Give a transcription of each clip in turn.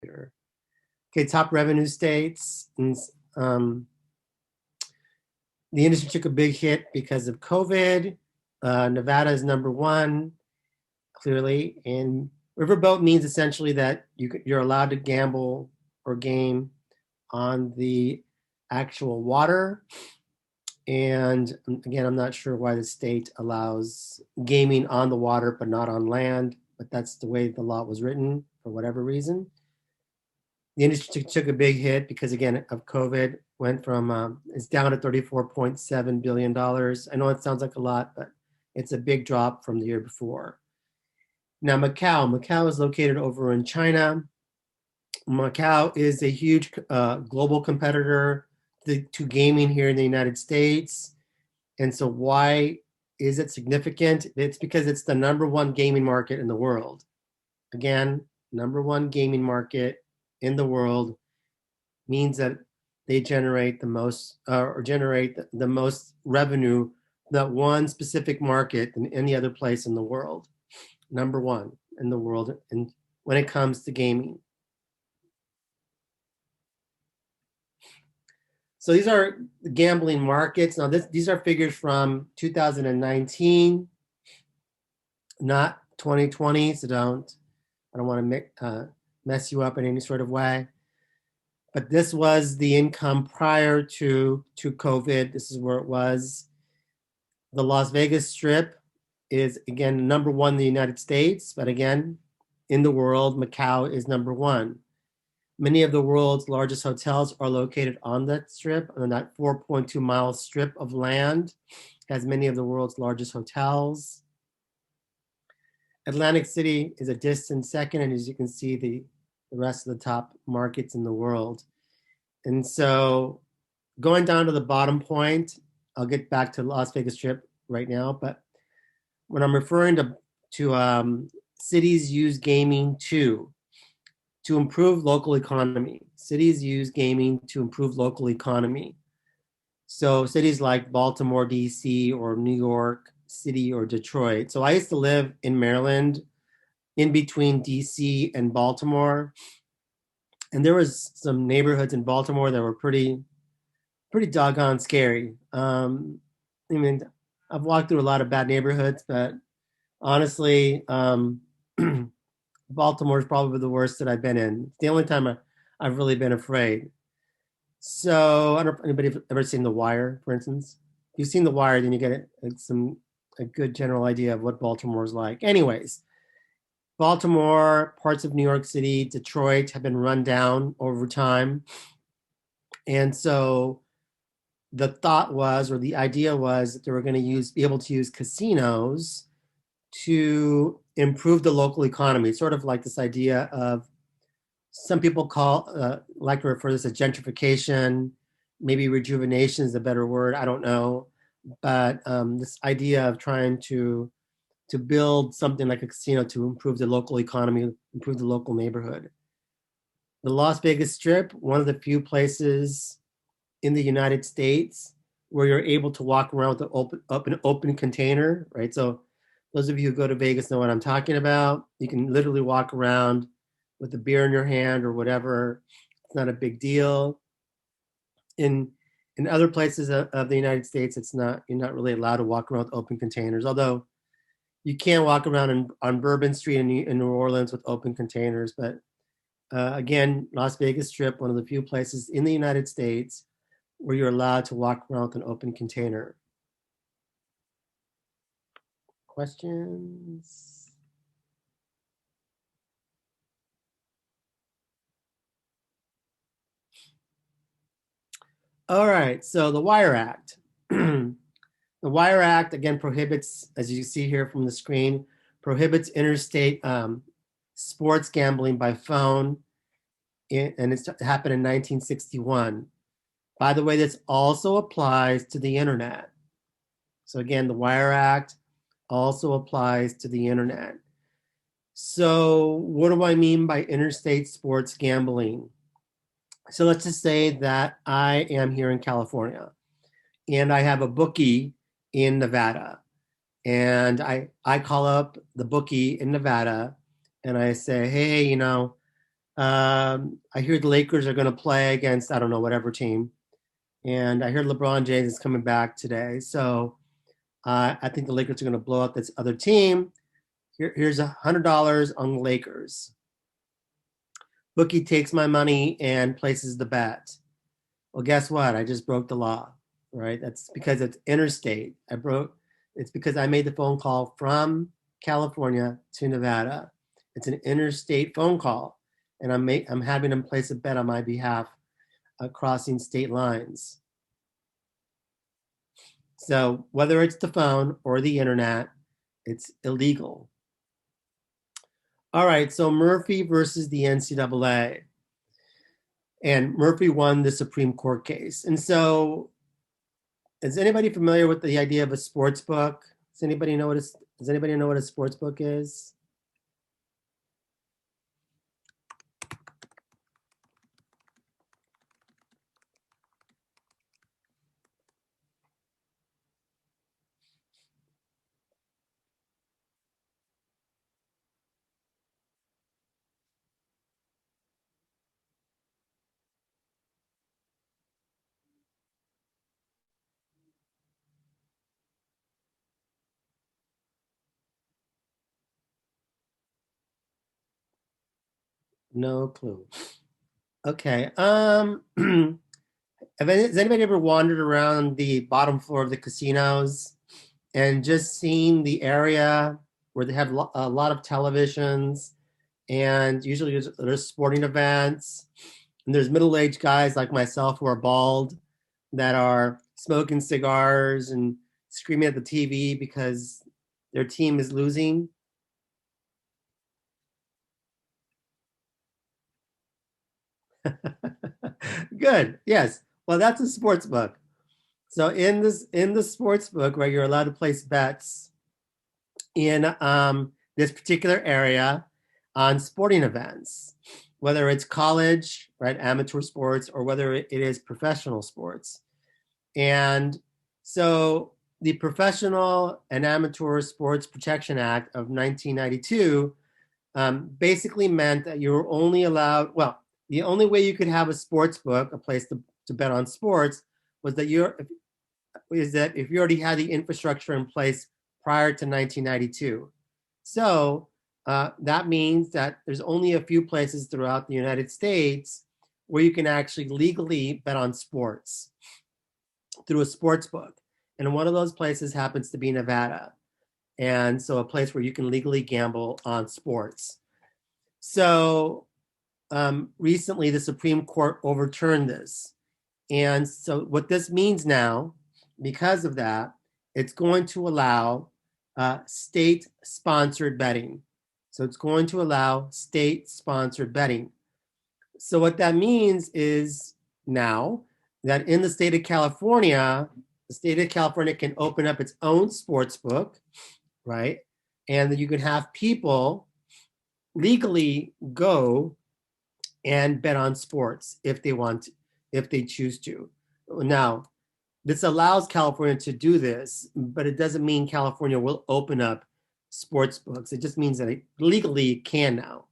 Okay, top revenue states. The industry took a big hit because of COVID. Nevada is number one, clearly. And riverboat means essentially that you're allowed to gamble or game on the actual water. And again, I'm not sure why the state allows gaming on the water but not on land, but that's the way the law was written for whatever reason. The industry took a big hit because, again, of COVID. Went from it's down to $34.7 billion. I know it sounds like a lot, but it's a big drop from the year before. Now, Macau is located over in China. Macau is a huge global competitor to gaming here in the United States. And so why is it significant? It's because it's the number one gaming market in the world. Again, number one gaming market in the world means that they generate the most the most revenue that one specific market than any other place in the world. Number one in the world, and when it comes to gaming. So these are the gambling markets. Now, these are figures from 2019, not 2020. So I don't want to mess you up in any sort of way. But this was the income prior to COVID. This is where it was. The Las Vegas Strip is, again, number one in the United States, but again, in the world, Macau is number one. Many of the world's largest hotels are located on that strip, on that 4.2-mile strip of land, has many of the world's largest hotels. Atlantic City is a distant second, and as you can see, the rest of the top markets in the world. And so going down to the bottom point, I'll get back to Las Vegas Strip right now, but when I'm referring to cities use gaming to improve local economy. Cities use gaming to improve local economy. So cities like Baltimore, DC, or New York City or Detroit. So I used to live in Maryland, in between DC and Baltimore. And there was some neighborhoods in Baltimore that were pretty doggone scary. I mean, I've walked through a lot of bad neighborhoods, but honestly, Baltimore is probably the worst that I've been in. It's the only time I've really been afraid. So I don't know if anybody's ever seen The Wire, for instance. If you've seen The Wire, then you get a good general idea of what Baltimore's like. Anyways, Baltimore, parts of New York City, Detroit have been run down over time. And so the thought was, or the idea was, that they were going to be able to use casinos to improve the local economy. Sort of like this idea of, some people like to refer to this as gentrification, maybe rejuvenation is a better word, I don't know. But this idea of trying to build something like a casino to improve the local economy, improve the local neighborhood. The Las Vegas Strip, one of the few places in the United States where you're able to walk around with an open container, right? So those of you who go to Vegas know what I'm talking about. You can literally walk around with a beer in your hand or whatever. It's not a big deal. In other places of the United States, you're not really allowed to walk around with open containers. Although you can walk around on Bourbon Street in New Orleans with open containers. But again, Las Vegas Strip, one of the few places in the United States where you're allowed to walk around with an open container. Questions? All right, so the Wire Act. The Wire Act, again, prohibits, as you see here from the screen, prohibits interstate sports gambling by phone, and it happened in 1961. By the way, this also applies to the internet. So again, the Wire Act also applies to the internet. So what do I mean by interstate sports gambling? So let's just say that I am here in California and I have a bookie in Nevada. And I call up the bookie in Nevada and I say, hey, I hear the Lakers are going to play against, I don't know, whatever team. And I heard LeBron James is coming back today. So I think the Lakers are going to blow up this other team. Here's $100 on the Lakers. Bookie takes my money and places the bet. Well, guess what? I just broke the law, right? That's because it's interstate. It's because I made the phone call from California to Nevada. It's an interstate phone call, and I'm having them place a bet on my behalf, crossing state lines. So whether it's the phone or the internet, it's illegal. All right, so Murphy versus the NCAA. And Murphy won the Supreme Court case. And so is anybody familiar with the idea of a sports book? Does anybody know what a sports book is? No clue. Okay. Has anybody ever wandered around the bottom floor of the casinos and just seen the area where they have a lot of televisions, and usually there's sporting events, and there's middle-aged guys like myself who are bald that are smoking cigars and screaming at the TV because their team is losing? Good. Yes. Well, that's a sports book. So in the sports book, where you're allowed to place bets in this particular area on sporting events, whether it's college, right, amateur sports, or whether it is professional sports. And so the Professional and Amateur Sports Protection Act of 1992 basically meant that you were only allowed, well, the only way you could have a sports book, a place to bet on sports, was that if you already had the infrastructure in place prior to 1992. So that means that there's only a few places throughout the United States where you can actually legally bet on sports through a sports book. And one of those places happens to be Nevada. And so a place where you can legally gamble on sports. So recently, the Supreme Court overturned this. And so what this means now, because of that, it's going to allow state-sponsored betting. So it's going to allow state-sponsored betting. So what that means is now that in the state of California, the state of California can open up its own sports book, right? And that you can have people legally go and bet on sports if they want, if they choose to. Now, this allows California to do this, but it doesn't mean California will open up sports books. It just means that it legally can now.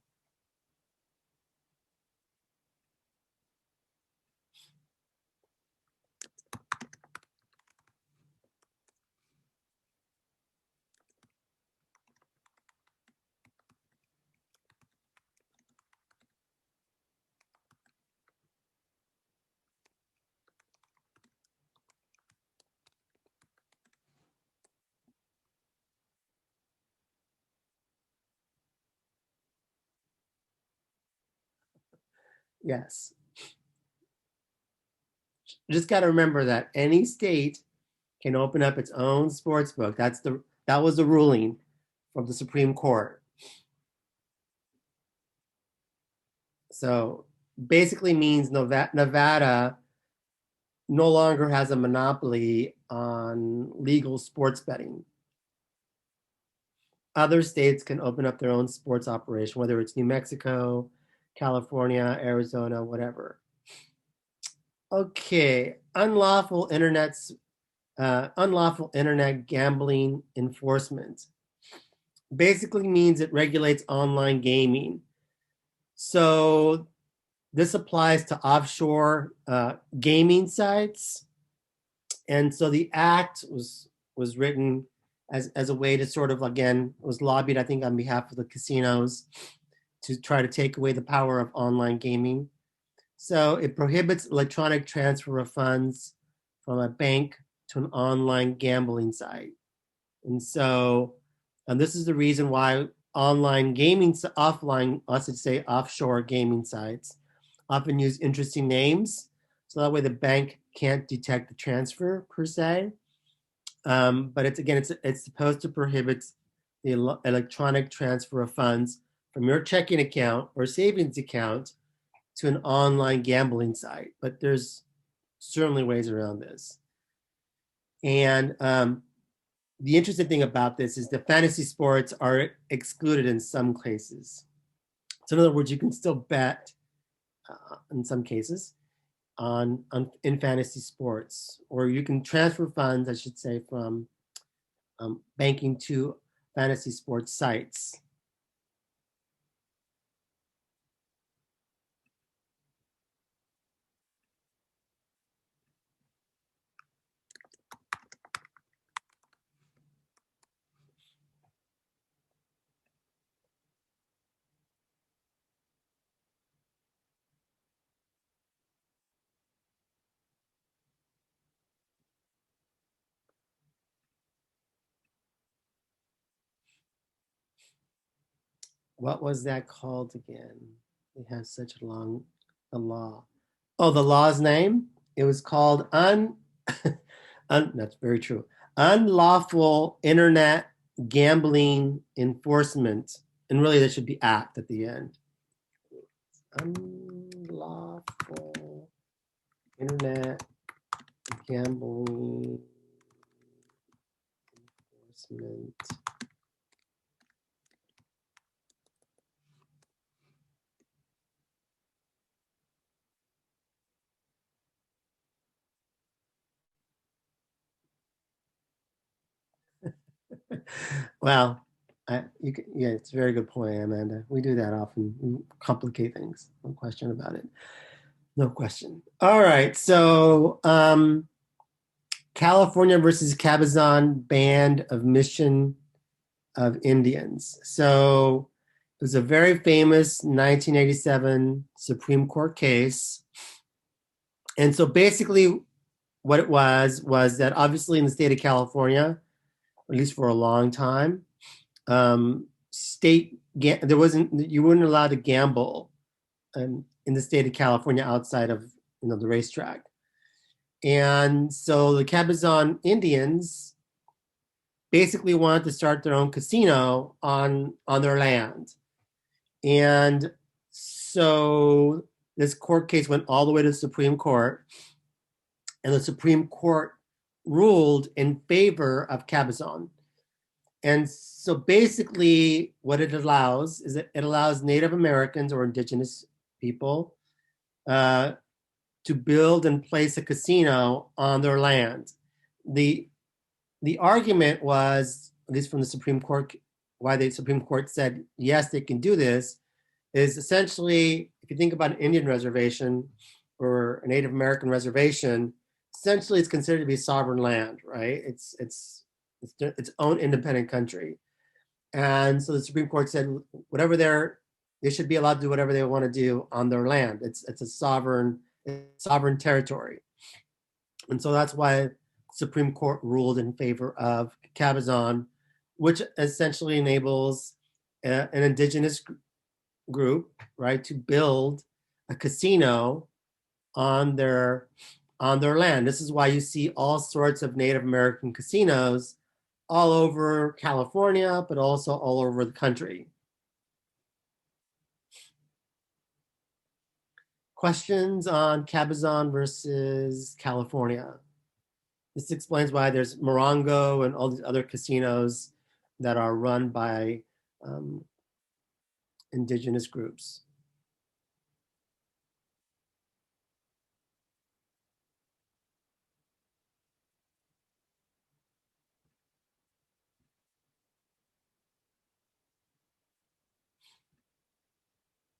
Yes. You just got to remember that any state can open up its own sports book. That was the ruling from the Supreme Court. So basically means Nevada no longer has a monopoly on legal sports betting. Other states can open up their own sports operation, whether it's New Mexico, California, Arizona, whatever. Okay, unlawful internet gambling enforcement basically means it regulates online gaming. So this applies to offshore gaming sites, and so the act was written as a way to sort of, again, was lobbied, I think, on behalf of the casinos to try to take away the power of online gaming. So it prohibits electronic transfer of funds from a bank to an online gambling site. And so, and this is the reason why online gaming, offline, I should say offshore gaming sites often use interesting names. So that way the bank can't detect the transfer per se. But it's, again, it's supposed to prohibit the electronic transfer of funds from your checking account or savings account to an online gambling site. But there's certainly ways around this. And the interesting thing about this is the fantasy sports are excluded in some cases. So in other words, you can still bet in some cases on in fantasy sports, or you can transfer funds, I should say, from banking to fantasy sports sites. What was that called again? It has such a law. Oh, the law's name? It was called that's very true. Unlawful Internet Gambling Enforcement. And really, there should be act at the end. Unlawful Internet Gambling Enforcement. Well, yeah, it's a very good point, Amanda. We do that often. We complicate things. No question about it. No question. All right. So, California versus Cabazon Band of Mission of Indians. So, it was a very famous 1987 Supreme Court case. And so, basically, what it was that obviously in the state of California, at least for a long time, there wasn't, you weren't allowed to gamble in the state of California outside of, the racetrack. And so the Cabazon Indians basically wanted to start their own casino on their land. And so this court case went all the way to the Supreme Court, and the Supreme Court ruled in favor of Cabazon. And so basically, what it allows is that it allows Native Americans or indigenous people uh, to build and place a casino on their land. The the argument was, at least from the Supreme Court, why the Supreme Court said yes, they can do this, is essentially, if you think about an Indian reservation or a Native American reservation, essentially it's considered to be sovereign land, right? It's its own independent country. And so the Supreme Court said whatever they should be allowed to do whatever they want to do on their land. It's a sovereign territory. And so that's why Supreme Court ruled in favor of Cabazon, which essentially enables an indigenous group, right, to build a casino on their land. This is why you see all sorts of Native American casinos all over California, but also all over the country. Questions on Cabazon versus California? This explains why there's Morongo and all these other casinos that are run by indigenous groups.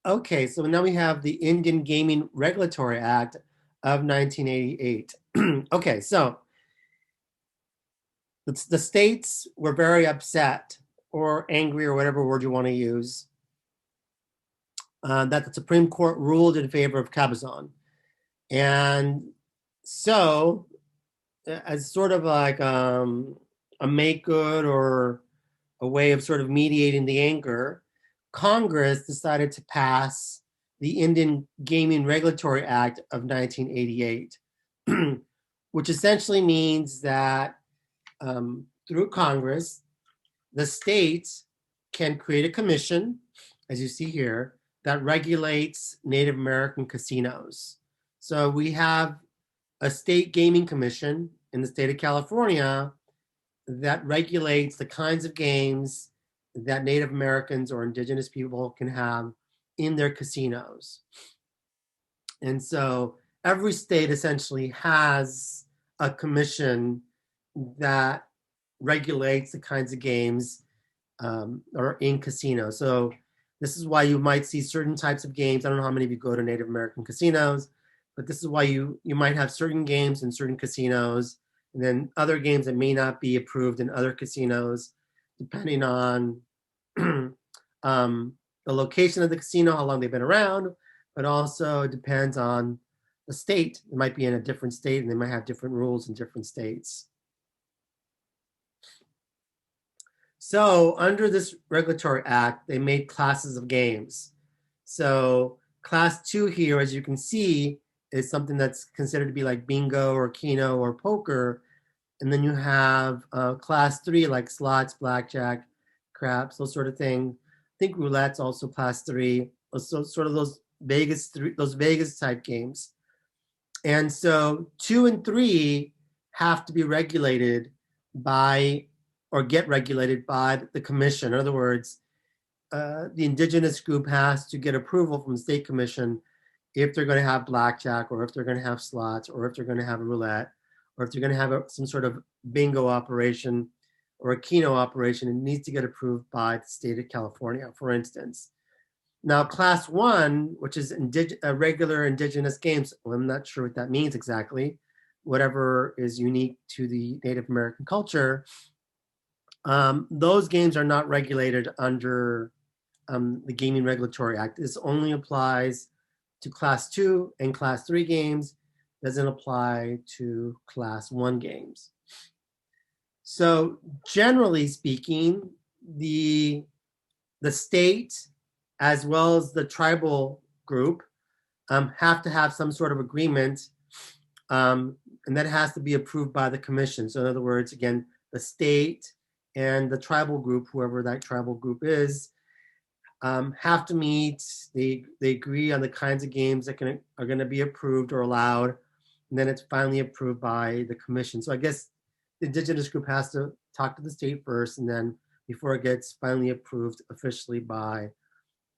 Okay, so now we have the Indian Gaming Regulatory Act of 1988. Okay, so the states were very upset or angry or whatever word you want to use that the Supreme Court ruled in favor of Cabazon. And so, as sort of like a make good or a way of sort of mediating the anger, Congress decided to pass the Indian Gaming Regulatory Act of 1988, which essentially means that through Congress, the states can create a commission, as you see here, that regulates Native American casinos. So we have a state gaming commission in the state of California that regulates the kinds of games that Native Americans or indigenous people can have in their casinos. And so every state essentially has a commission that regulates the kinds of games or in casinos. So this is why you might see certain types of games. I don't know how many of you go to Native American casinos, but this is why you might have certain games in certain casinos, and then other games that may not be approved in other casinos, depending on the location of the casino, how long they've been around, but also it depends on the state. It might be in a different state, and they might have different rules in different states. So under this regulatory act, they made classes of games. So class 2 here, as you can see, is something that's considered to be like bingo or keno or poker. And then you have class 3, like slots, blackjack, craps, those sort of thing. I think roulette's also class 3. So sort of those Vegas type games. And so 2 and 3 have to be regulated by or get regulated by the commission. In other words, the indigenous group has to get approval from the state commission if they're going to have blackjack or if they're going to have slots or if they're going to have a roulette or if they're going to have some sort of bingo operation or a keno operation. It needs to get approved by the state of California, for instance. Now, class 1, which is regular indigenous games, well, I'm not sure what that means exactly, whatever is unique to the Native American culture, those games are not regulated under the Gaming Regulatory Act. This only applies to class 2 and class 3 games, doesn't apply to class 1 games. So generally speaking, the state as well as the tribal group have to have some sort of agreement, and that has to be approved by the commission. So in other words, again, the state and the tribal group, whoever that tribal group is, have to meet. They agree on the kinds of games that are going to be approved or allowed, and then it's finally approved by the commission. So I guess the indigenous group has to talk to the state first, and then before it gets finally approved officially by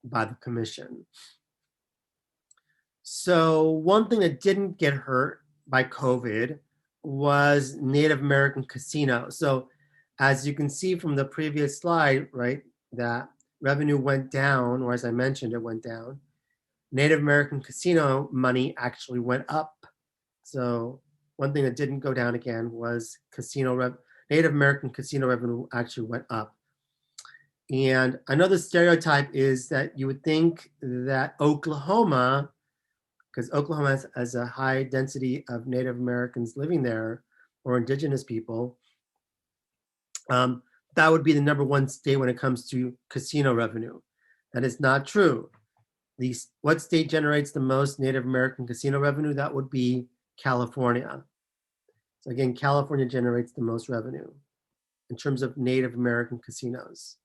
the commission. So one thing that didn't get hurt by COVID was Native American casinos. So as you can see from the previous slide, right, that revenue went down, or as I mentioned, it went down. Native American casino money actually went up. So one thing that didn't go down again was Native American casino revenue actually went up. And another stereotype is that you would think that Oklahoma, because Oklahoma has a high density of Native Americans living there or indigenous people, that would be the number one state when it comes to casino revenue. That is not true. What state generates the most Native American casino revenue? That would be California. So again, California generates the most revenue in terms of Native American casinos.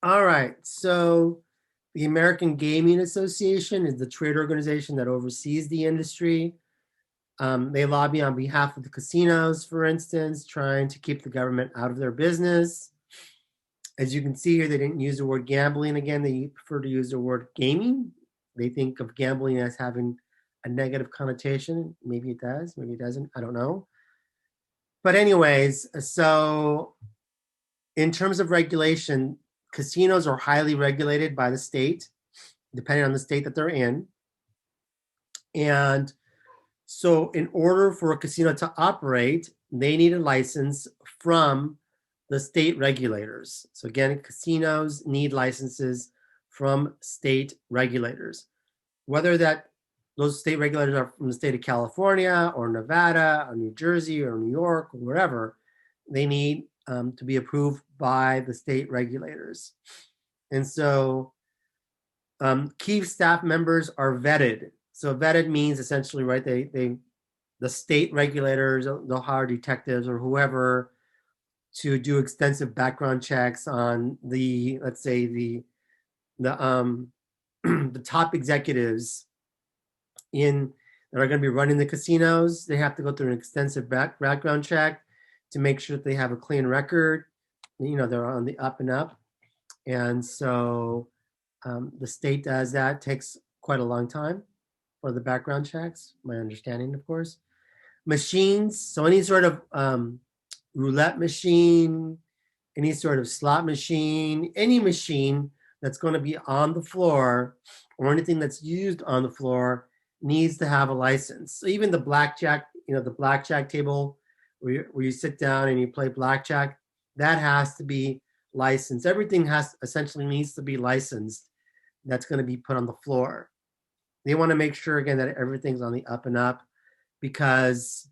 All right, so The American Gaming Association is the trade organization that oversees the industry. They lobby on behalf of the casinos, for instance, trying to keep the government out of their business. As you can see here, they didn't use the word gambling again. They prefer to use the word gaming. They think of gambling as having a negative connotation. Maybe it does, maybe it doesn't. I don't know. But anyways, so in terms of regulation, casinos are highly regulated by the state, depending on the state that they're in. And so in order for a casino to operate, they need a license from the state regulators. So again, casinos need licenses from state regulators. Whether those state regulators are from the state of California or Nevada or New Jersey or New York or wherever, they need to be approved by the state regulators. And so key staff members are vetted. So vetted means essentially, right, the state regulators, they'll hire detectives or whoever to do extensive background checks on let's say the the top executives that are going to be running the casinos. They have to go through an extensive background check to make sure that they have a clean record. They're on the up and up. And so the state does that. Takes quite a long time for the background checks, my understanding, of course. Machines, so any sort of roulette machine, any sort of slot machine, any machine that's going to be on the floor or anything that's used on the floor needs to have a license. So even the blackjack, the blackjack table where you sit down and you play blackjack, that has to be licensed. Everything essentially needs to be licensed that's going to be put on the floor. They want to make sure, again, that everything's on the up and up, because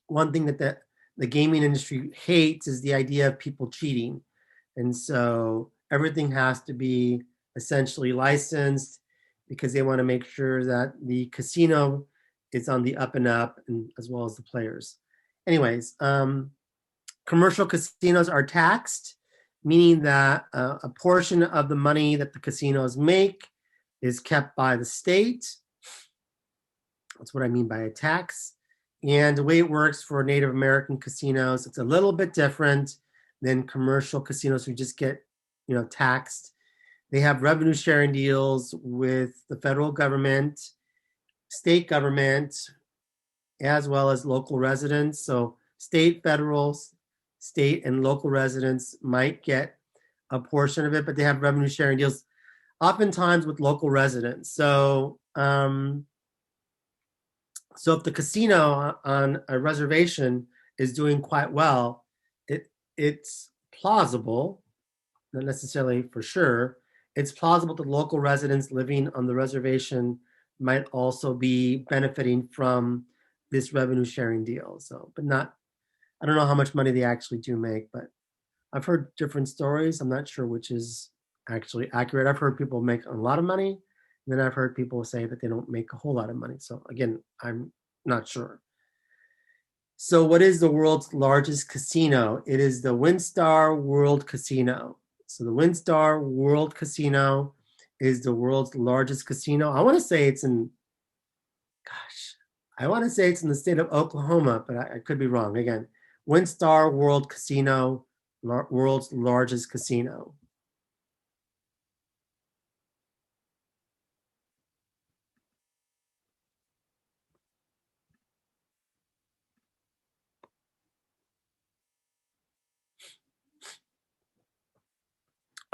one thing that the gaming industry hates is the idea of people cheating. And so everything has to be essentially licensed because they want to make sure that the casino is on the up and up, and as well as the players. Anyways, commercial casinos are taxed, meaning that a portion of the money that the casinos make is kept by the state. That's what I mean by a tax. And the way it works for Native American casinos, it's a little bit different than commercial casinos who just get, taxed. They have revenue sharing deals with the federal government, state government, as well as local residents. So state, federal, state, and local residents might get a portion of it, but they have revenue sharing deals oftentimes with local residents. So if the casino on a reservation is doing quite well, it's plausible, not necessarily for sure, it's plausible that local residents living on the reservation might also be benefiting from this revenue sharing deal. So, but I don't know how much money they actually do make, but I've heard different stories. I'm not sure which is actually accurate. I've heard people make a lot of money, and then I've heard people say that they don't make a whole lot of money. So again, I'm not sure. So what is the world's largest casino? It is the WinStar World Casino. So the WinStar World Casino is the world's largest casino. I want to say it's in the state of Oklahoma, but I could be wrong. Again, WinStar World Casino, world's largest casino.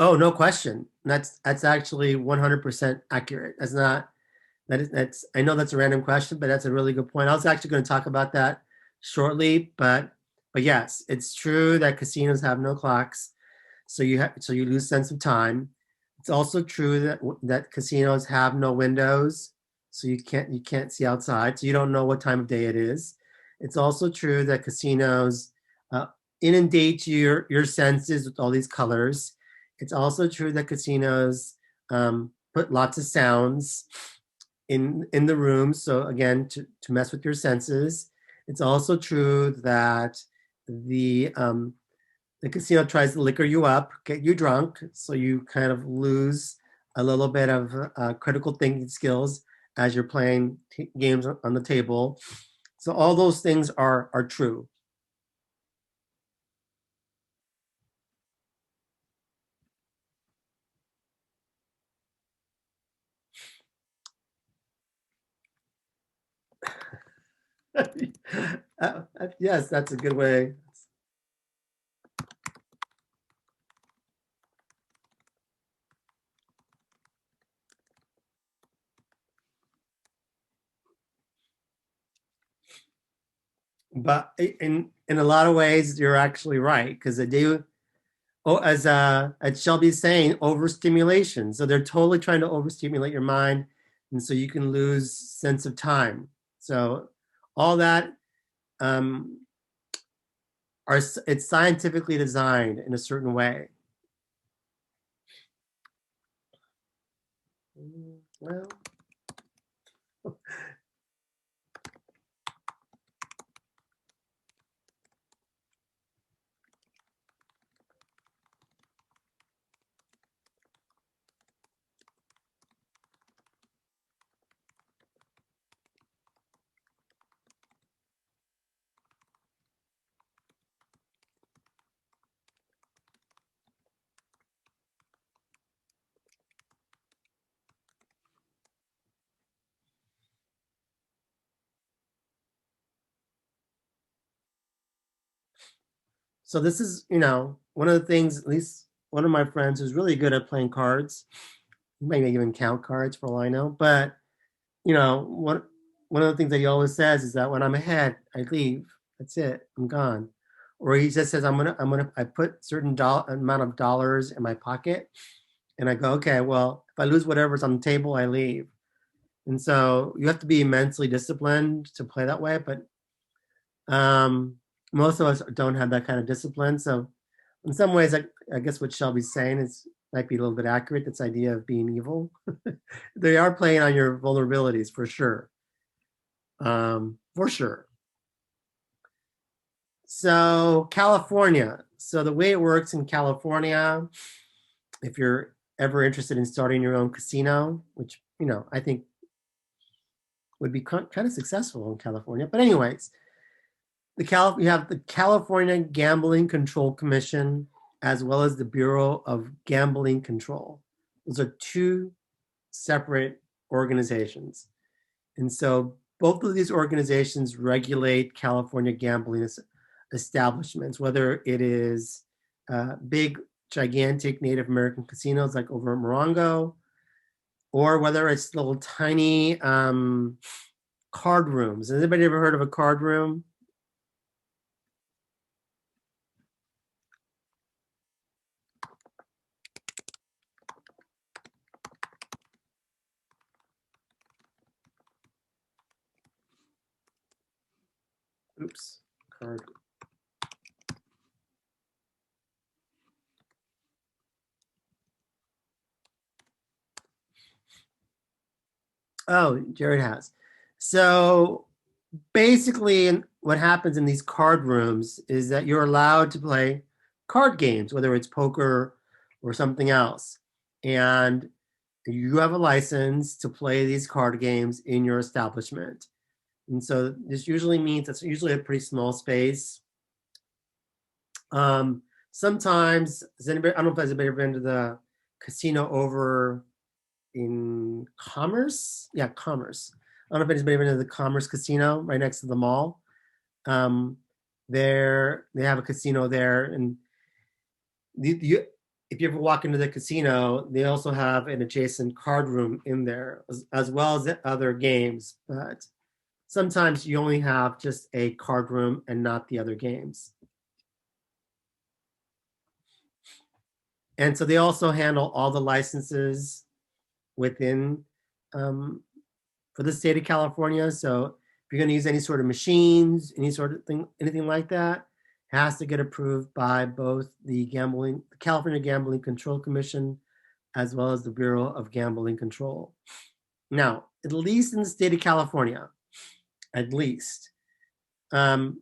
Oh, no question. That's actually 100% accurate. That's I know that's a random question, but that's a really good point. I was actually going to talk about that shortly, but yes, it's true that casinos have no clocks, so you lose sense of time. It's also true that casinos have no windows, so you can't see outside, so you don't know what time of day it is. It's also true that casinos inundate your senses with all these colors. It's also true that casinos put lots of sounds in the room, so again, to mess with your senses. It's also true that the the casino tries to liquor you up, get you drunk, so you kind of lose a little bit of critical thinking skills as you're playing games on the table. So all those things are true. Yes, that's a good way. But in a lot of ways, you're actually right because they do. Oh, as Shelby's saying, overstimulation. So they're totally trying to overstimulate your mind, and so you can lose sense of time. So all that um, are it's scientifically designed in a certain way. Well, so this is one of the things. At least one of my friends who's really good at playing cards. He might even count cards for all I know, but one of the things that he always says is that when I'm ahead, I leave. That's it. I'm gone. Or he just says, I put certain amount of dollars in my pocket, and I go, okay, well, if I lose whatever's on the table, I leave. And so you have to be immensely disciplined to play that way, but um, most of us don't have that kind of discipline. So in some ways, I guess what Shelby's saying is might be a little bit accurate. This idea of being evil, they are playing on your vulnerabilities for sure. For sure. So California. So the way it works in California, if you're ever interested in starting your own casino, which I think would be kind of successful in California. But anyways, you have the California Gambling Control Commission as well as the Bureau of Gambling Control. Those are two separate organizations. And so both of these organizations regulate California gambling establishments, whether it is big, gigantic Native American casinos like over at Morongo, or whether it's little tiny card rooms. Has anybody ever heard of a card room? Oops, card. Oh, Jared has. So basically, what happens in these card rooms is that you're allowed to play card games, whether it's poker or something else. And you have a license to play these card games in your establishment. And so this usually means it's usually a pretty small space. Sometimes, has anybody, I don't know if anybody ever been to the casino over in Commerce? Yeah, Commerce. I don't know if anybody's been to the Commerce Casino right next to the mall. Um, they have a casino there, and if you ever walk into the casino, they also have an adjacent card room in there, as well as other games. But sometimes you only have just a card room and not the other games. And so they also handle all the licenses within um, for the state of California. So if you're going to use any sort of machines, any sort of thing, anything like that, has to get approved by both the California Gambling Control Commission, as well as the Bureau of Gambling Control. Now, at least in the state of California, at least, um,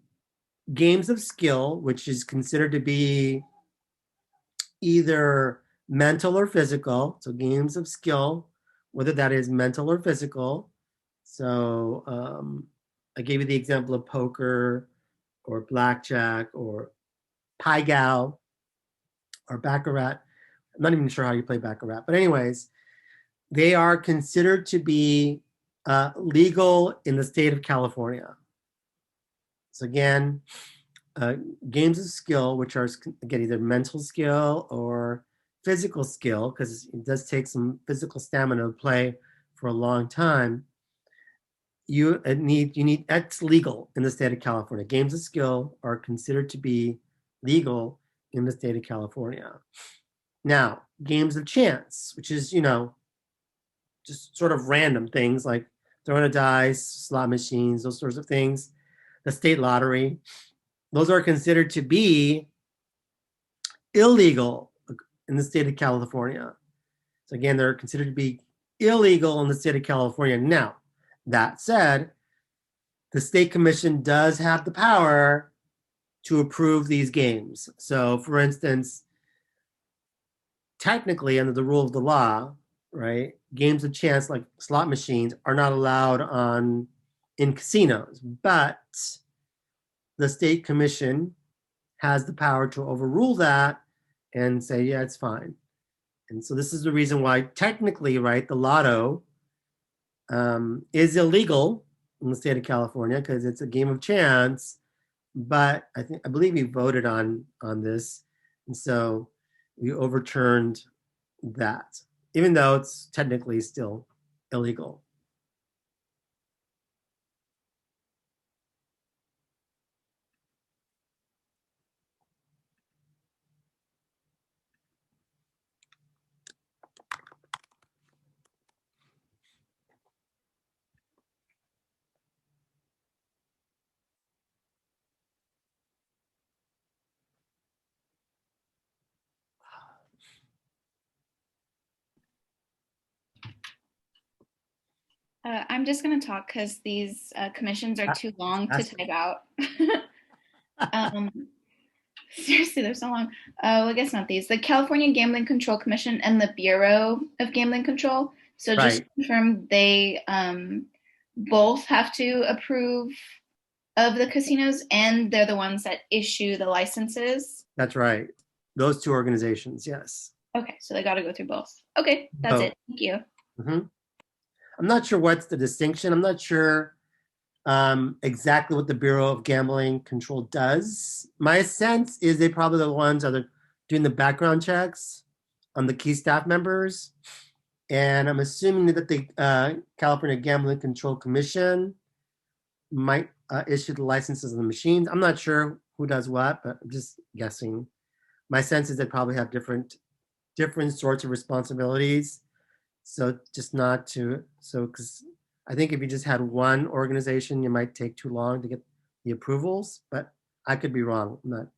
games of skill, which is considered to be either mental or physical. So games of skill, whether that is mental or physical. So I gave you the example of poker or blackjack or Pai Gow or Baccarat. I'm not even sure how you play Baccarat. But anyways, they are considered to be legal in the state of California. So again, uh, games of skill, which are again either mental skill or physical skill, because it does take some physical stamina to play for a long time. You need that's legal in the state of California. Games of skill are considered to be legal in the state of California. Now, games of chance, which is just sort of random things like throwing a dice, slot machines, those sorts of things, the state lottery, those are considered to be illegal in the state of California. So again, they're considered to be illegal in the state of California. Now, that said, the state commission does have the power to approve these games. So, for instance, technically, under the rule of the law, right, games of chance like slot machines are not allowed on in casinos, but the state commission has the power to overrule that and say, yeah, it's fine. And so this is the reason why technically, right, the lotto is illegal in the state of California because it's a game of chance. But I believe we voted on this, and so we overturned that, even though it's technically still illegal. I'm just going to talk because these commissions are too long to type out. um, seriously, they're so long. Well, I guess not these. The California Gambling Control Commission and the Bureau of Gambling Control. So just to Right. confirm, they both have to approve of the casinos, and they're the ones that issue the licenses. That's right. Those two organizations, yes. Okay, so they got to go through both. Okay, that's So it. Thank you. mhm. I'm not sure what's the distinction. I'm not sure exactly what the Bureau of Gambling Control does. My sense is they probably the ones that are doing the background checks on the key staff members. And I'm assuming that the California Gambling Control Commission might issue the licenses of the machines. I'm not sure who does what, but I'm just guessing. My sense is they probably have different sorts of responsibilities. So just not to because I think if you just had one organization, you might take too long to get the approvals. But I could be wrong. I'm not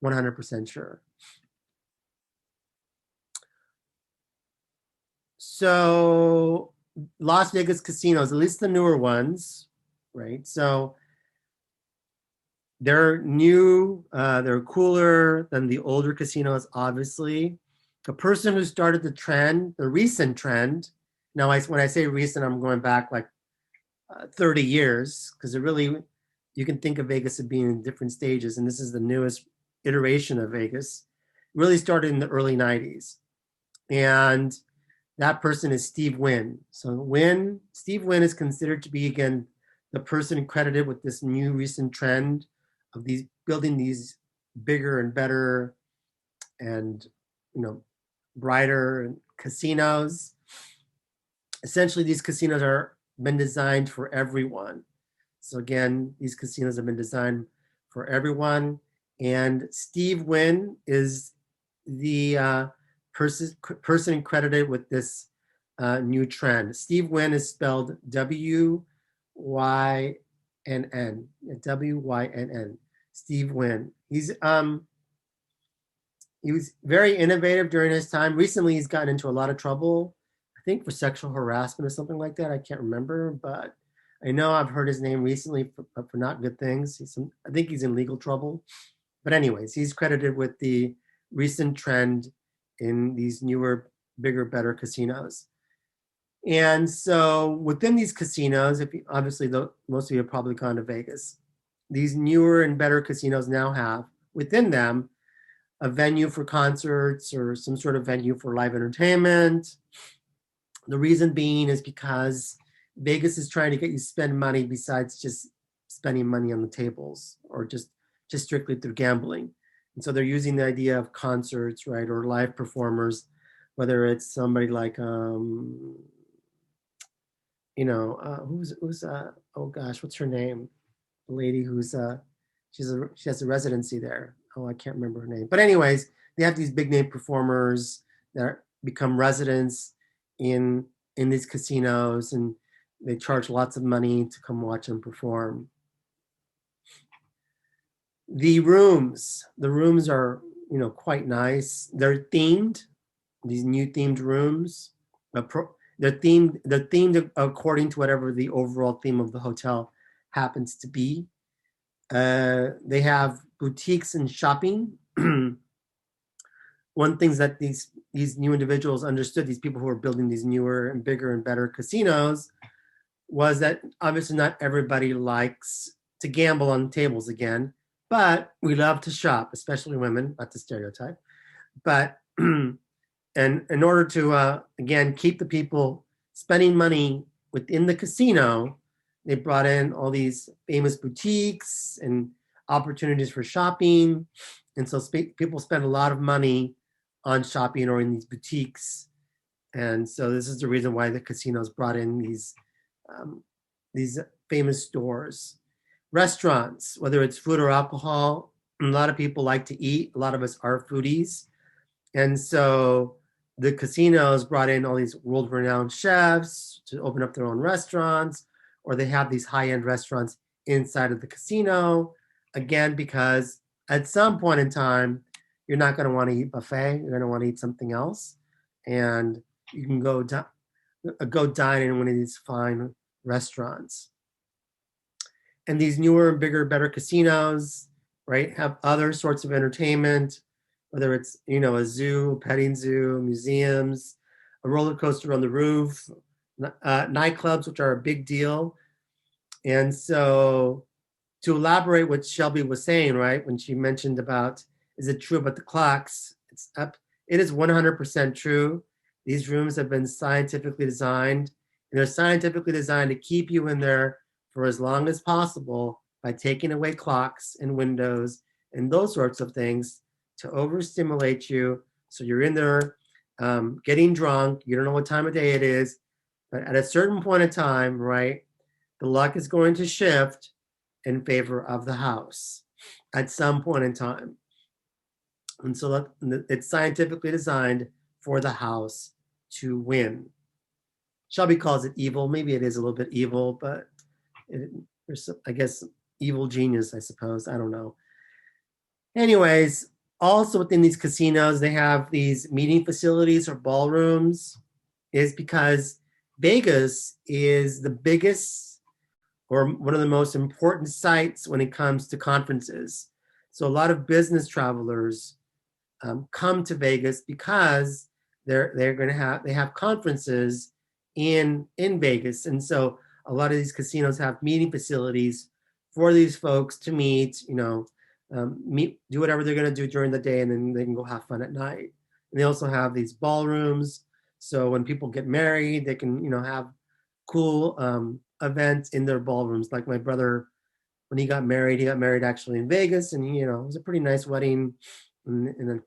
100% sure. So Las Vegas casinos, at least the newer ones, right? So they're new, they're cooler than the older casinos, obviously. The person who started the trend, the recent trend, now when I say recent, I'm going back like 30 years, because it really, you can think of Vegas as being in different stages, and this is the newest iteration of Vegas. It really started in the early 90s. And that person is Steve Wynn. So Steve Wynn is considered to be, again, the person credited with this new recent trend of these building these bigger and better and brighter casinos. Essentially, these casinos are been designed for everyone. So again, these casinos have been designed for everyone. And Steve Wynn is the person credited with this new trend. Steve Wynn is spelled W-Y-N-N. W-Y-N-N. Steve Wynn. He was very innovative during his time. Recently, he's gotten into a lot of trouble, I think for sexual harassment or something like that. I can't remember, but I know I've heard his name recently for not good things. I think he's in legal trouble. But anyways, he's credited with the recent trend in these newer, bigger, better casinos. And so within these casinos, if you, obviously most of you have probably gone to Vegas, these newer and better casinos now have within them a venue for concerts or some sort of venue for live entertainment. The reason being is because Vegas is trying to get you to spend money besides just spending money on the tables or just strictly through gambling. And so they're using the idea of concerts, right, or live performers, whether it's somebody like who's oh gosh, what's her name? The lady who's she has a residency there. Oh, I can't remember her name. But anyways, they have these big name performers that become residents in these casinos, and they charge lots of money to come watch them perform. The rooms are quite nice. They're themed. These new themed rooms. They're themed according to whatever the overall theme of the hotel happens to be. They have boutiques and shopping. One thing that these new individuals understood, these people who are building these newer and bigger and better casinos, was that obviously not everybody likes to gamble on tables again, but we love to shop, especially women, not to stereotype. But and in order to again keep the people spending money within the casino, they brought in all these famous boutiques and opportunities for shopping, and so people spend a lot of money on shopping or in these boutiques. And so this is the reason why the casinos brought in these famous stores. Restaurants, whether it's food or alcohol, a lot of people like to eat. A lot of us are foodies. And so the casinos brought in all these world-renowned chefs to open up their own restaurants, or they have these high-end restaurants inside of the casino, again, because at some point in time, you're not going to want to eat buffet. You're going to want to eat something else. And you can go dine in one of these fine restaurants. And these newer, bigger, better casinos, right, have other sorts of entertainment, whether it's, a zoo, a petting zoo, museums, a roller coaster on the roof, nightclubs, which are a big deal. And so to elaborate what Shelby was saying, right, when she mentioned about, is it true about the clocks? It's up. It is 100% true. These rooms have been scientifically designed, and they're scientifically designed to keep you in there for as long as possible by taking away clocks and windows and those sorts of things to overstimulate you. So you're in there getting drunk. You don't know what time of day it is, but at a certain point in time, right, the luck is going to shift in favor of the house at some point in time. And so it's scientifically designed for the house to win. Shelby calls it evil. Maybe it is a little bit evil, but there's, I guess, evil genius, I suppose. I don't know. Anyways, also within these casinos, they have these meeting facilities or ballrooms, is because Vegas is the biggest or one of the most important sites when it comes to conferences. So a lot of business travelers come to Vegas because they have conferences in Vegas, and so a lot of these casinos have meeting facilities for these folks to meet, do whatever they're going to do during the day, and then they can go have fun at night. And they also have these ballrooms, so when people get married, they can have cool events in their ballrooms. Like my brother, when he got married actually in Vegas, and it was a pretty nice wedding in a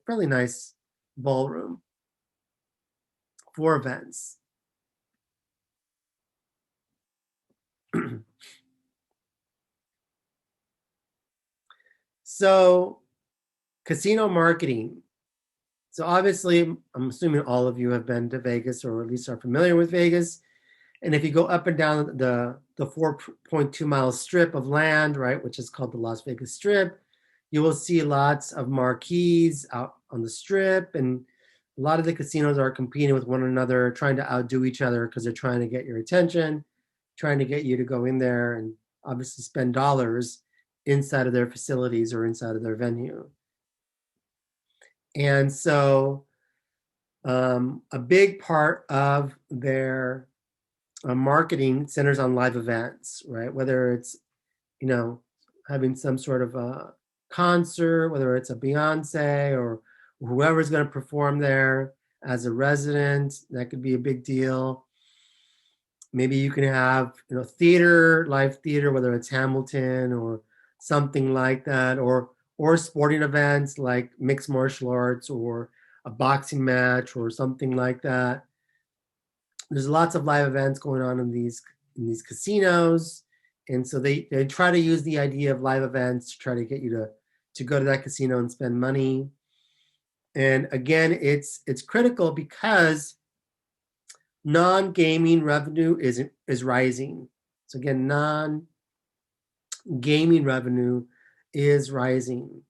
fairly nice ballroom for events. So casino marketing. So obviously, I'm assuming all of you have been to Vegas or at least are familiar with Vegas. And if you go up and down the 4.2 mile strip of land, right, which is called the Las Vegas Strip, you will see lots of marquees out on the strip. And a lot of the casinos are competing with one another, trying to outdo each other because they're trying to get your attention. trying to get you to go in there and obviously spend dollars inside of their facilities or inside of their venue. And so a big part of their marketing centers on live events, right? Whether it's, you know, having some sort of a concert, whether it's a Beyonce or whoever's going to perform there as a resident, that could be a big deal. Maybe you can have, theater, live theater, whether it's Hamilton or something like that, or sporting events like mixed martial arts or a boxing match or something like that. There's lots of live events going on in these casinos, and so they try to use the idea of live events to try to get you to go to that casino and spend money. And again, it's critical because non-gaming revenue is rising. So again, non-gaming revenue is rising.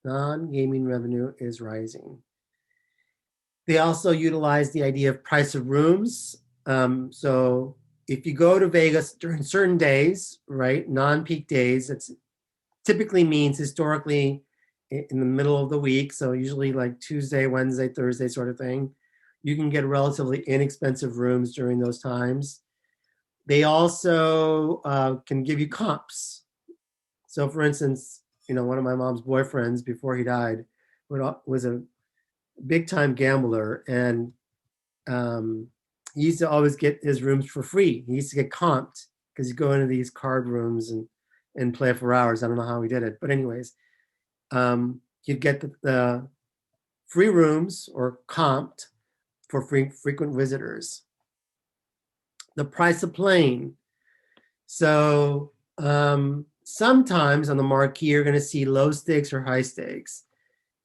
Non-gaming revenue is rising. They also utilize the idea of price of rooms. So if you go to Vegas during certain days, right, non-peak days, that's typically means historically in the middle of the week. So usually like Tuesday, Wednesday, Thursday sort of thing. You can get relatively inexpensive rooms during those times. They also can give you comps. So for instance, one of my mom's boyfriends before he died was a big time gambler, and he used to always get his rooms for free. He used to get comped because he'd go into these card rooms and play for hours. I don't know how he did it, but anyways, you'd get the free rooms or comped for frequent visitors. The price of playing. So sometimes on the marquee, you're going to see low stakes or high stakes.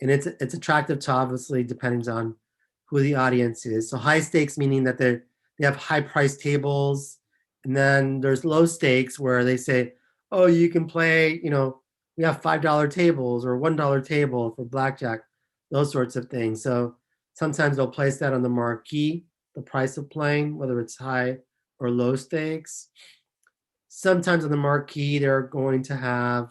And it's attractive to obviously depends on who the audience is. So high stakes meaning that they have high price tables. And then there's low stakes where they say, oh, you can play, we have $5 tables or $1 table for blackjack, those sorts of things. So sometimes they'll place that on the marquee, the price of playing, whether it's high or low stakes. Sometimes on the marquee, they're going to have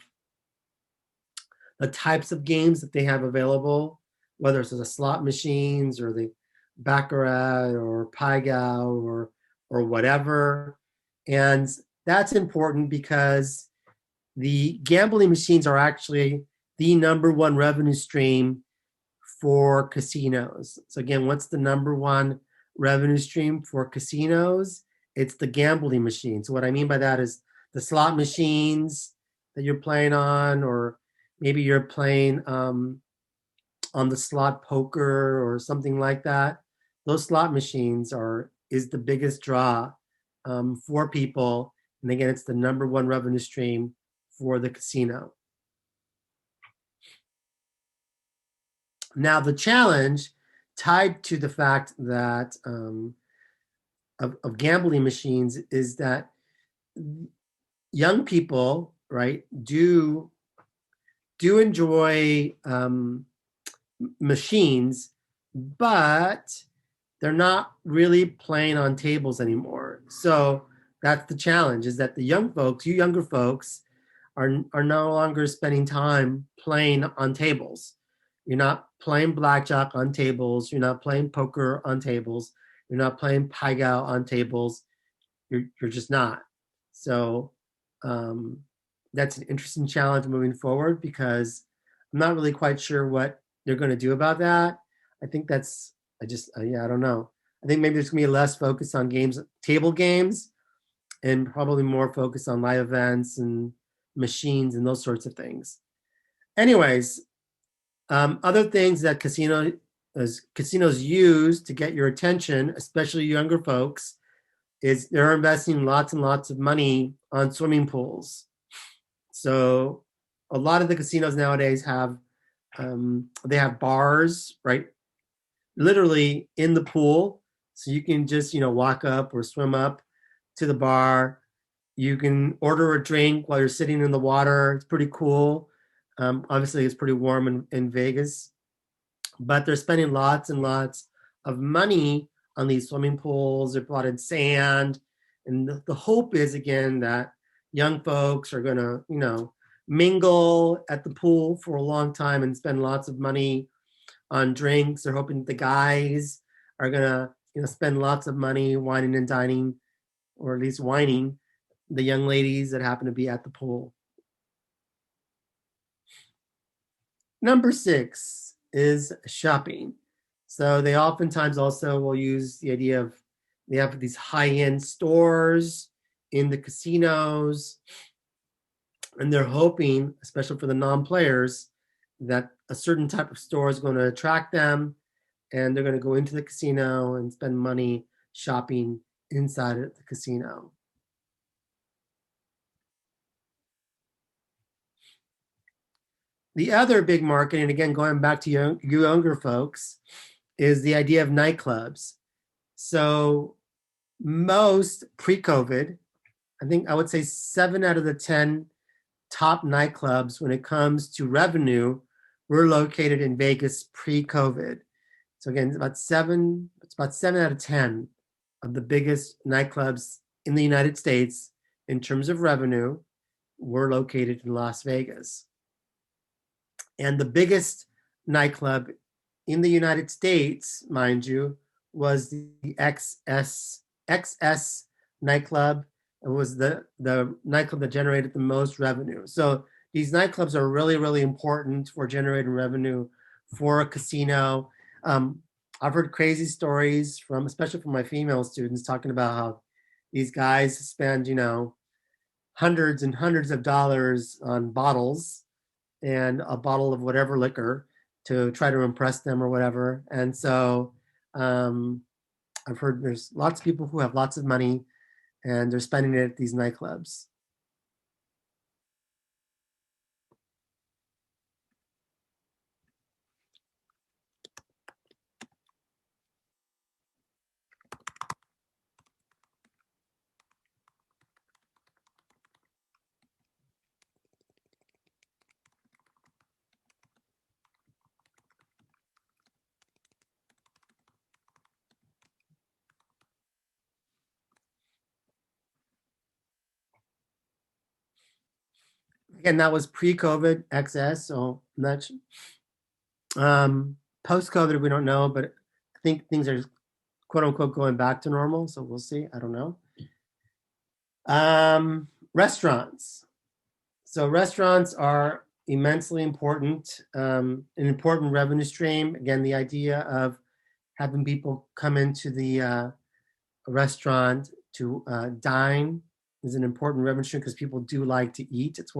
the types of games that they have available, whether it's the slot machines or the baccarat or pai gow or whatever. And that's important because the gambling machines are actually the number one revenue stream for casinos. So again, what's the number one revenue stream for casinos? It's the gambling machines. So what I mean by that is the slot machines that you're playing on, or maybe you're playing on the slot poker or something like that. Those slot machines is the biggest draw for people. And again, it's the number one revenue stream for the casino. Now, the challenge tied to the fact that of gambling machines is that young people, right, do enjoy machines, but they're not really playing on tables anymore. So that's the challenge, is that the young folks, you younger folks, are no longer spending time playing on tables. You're not playing blackjack on tables. You're not playing poker on tables. You're not playing pai gow on tables. You're just not. So that's an interesting challenge moving forward, because I'm not really quite sure what they're going to do about that. I think I don't know. I think maybe there's going to be less focus on table games, and probably more focus on live events and machines and those sorts of things. Anyways, other things that casinos use to get your attention, especially younger folks, is they're investing lots and lots of money on swimming pools. So a lot of the casinos nowadays have bars, right, literally in the pool. So you can just, walk up or swim up to the bar. You can order a drink while you're sitting in the water. It's pretty cool. Obviously, it's pretty warm in Vegas, but they're spending lots and lots of money on these swimming pools. They're brought in sand And the hope is, again, that young folks are going to, mingle at the pool for a long time and spend lots of money on drinks. They're hoping the guys are going to, spend lots of money wining and dining, or at least wining the young ladies that happen to be at the pool. Number 6 is shopping. So they oftentimes also will use the idea of they have these high-end stores in the casinos, and they're hoping, especially for the non-players, that a certain type of store is going to attract them, and they're going to go into the casino and spend money shopping inside of the casino. The other big market, and again, going back to younger folks, is the idea of nightclubs. So most pre-COVID, I think I would say 7 out of the 10 top nightclubs when it comes to revenue were located in Vegas pre-COVID. So again, it's about seven out of 10 of the biggest nightclubs in the United States in terms of revenue were located in Las Vegas. And the biggest nightclub in the United States, mind you, was the XS nightclub. It was the nightclub that generated the most revenue. So these nightclubs are really, really important for generating revenue for a casino. I've heard crazy stories especially from my female students, talking about how these guys spend, hundreds and hundreds of dollars on bottles and a bottle of whatever liquor to try to impress them or whatever. And so I've heard there's lots of people who have lots of money and they're spending it at these nightclubs. Again, that was pre-COVID XS, so much. Post-COVID, we don't know, but I think things are quote unquote going back to normal. So we'll see. I don't know. Restaurants. So restaurants are immensely important, an important revenue stream. Again, the idea of having people come into the restaurant to dine is an important revenue stream because people do like to eat. It's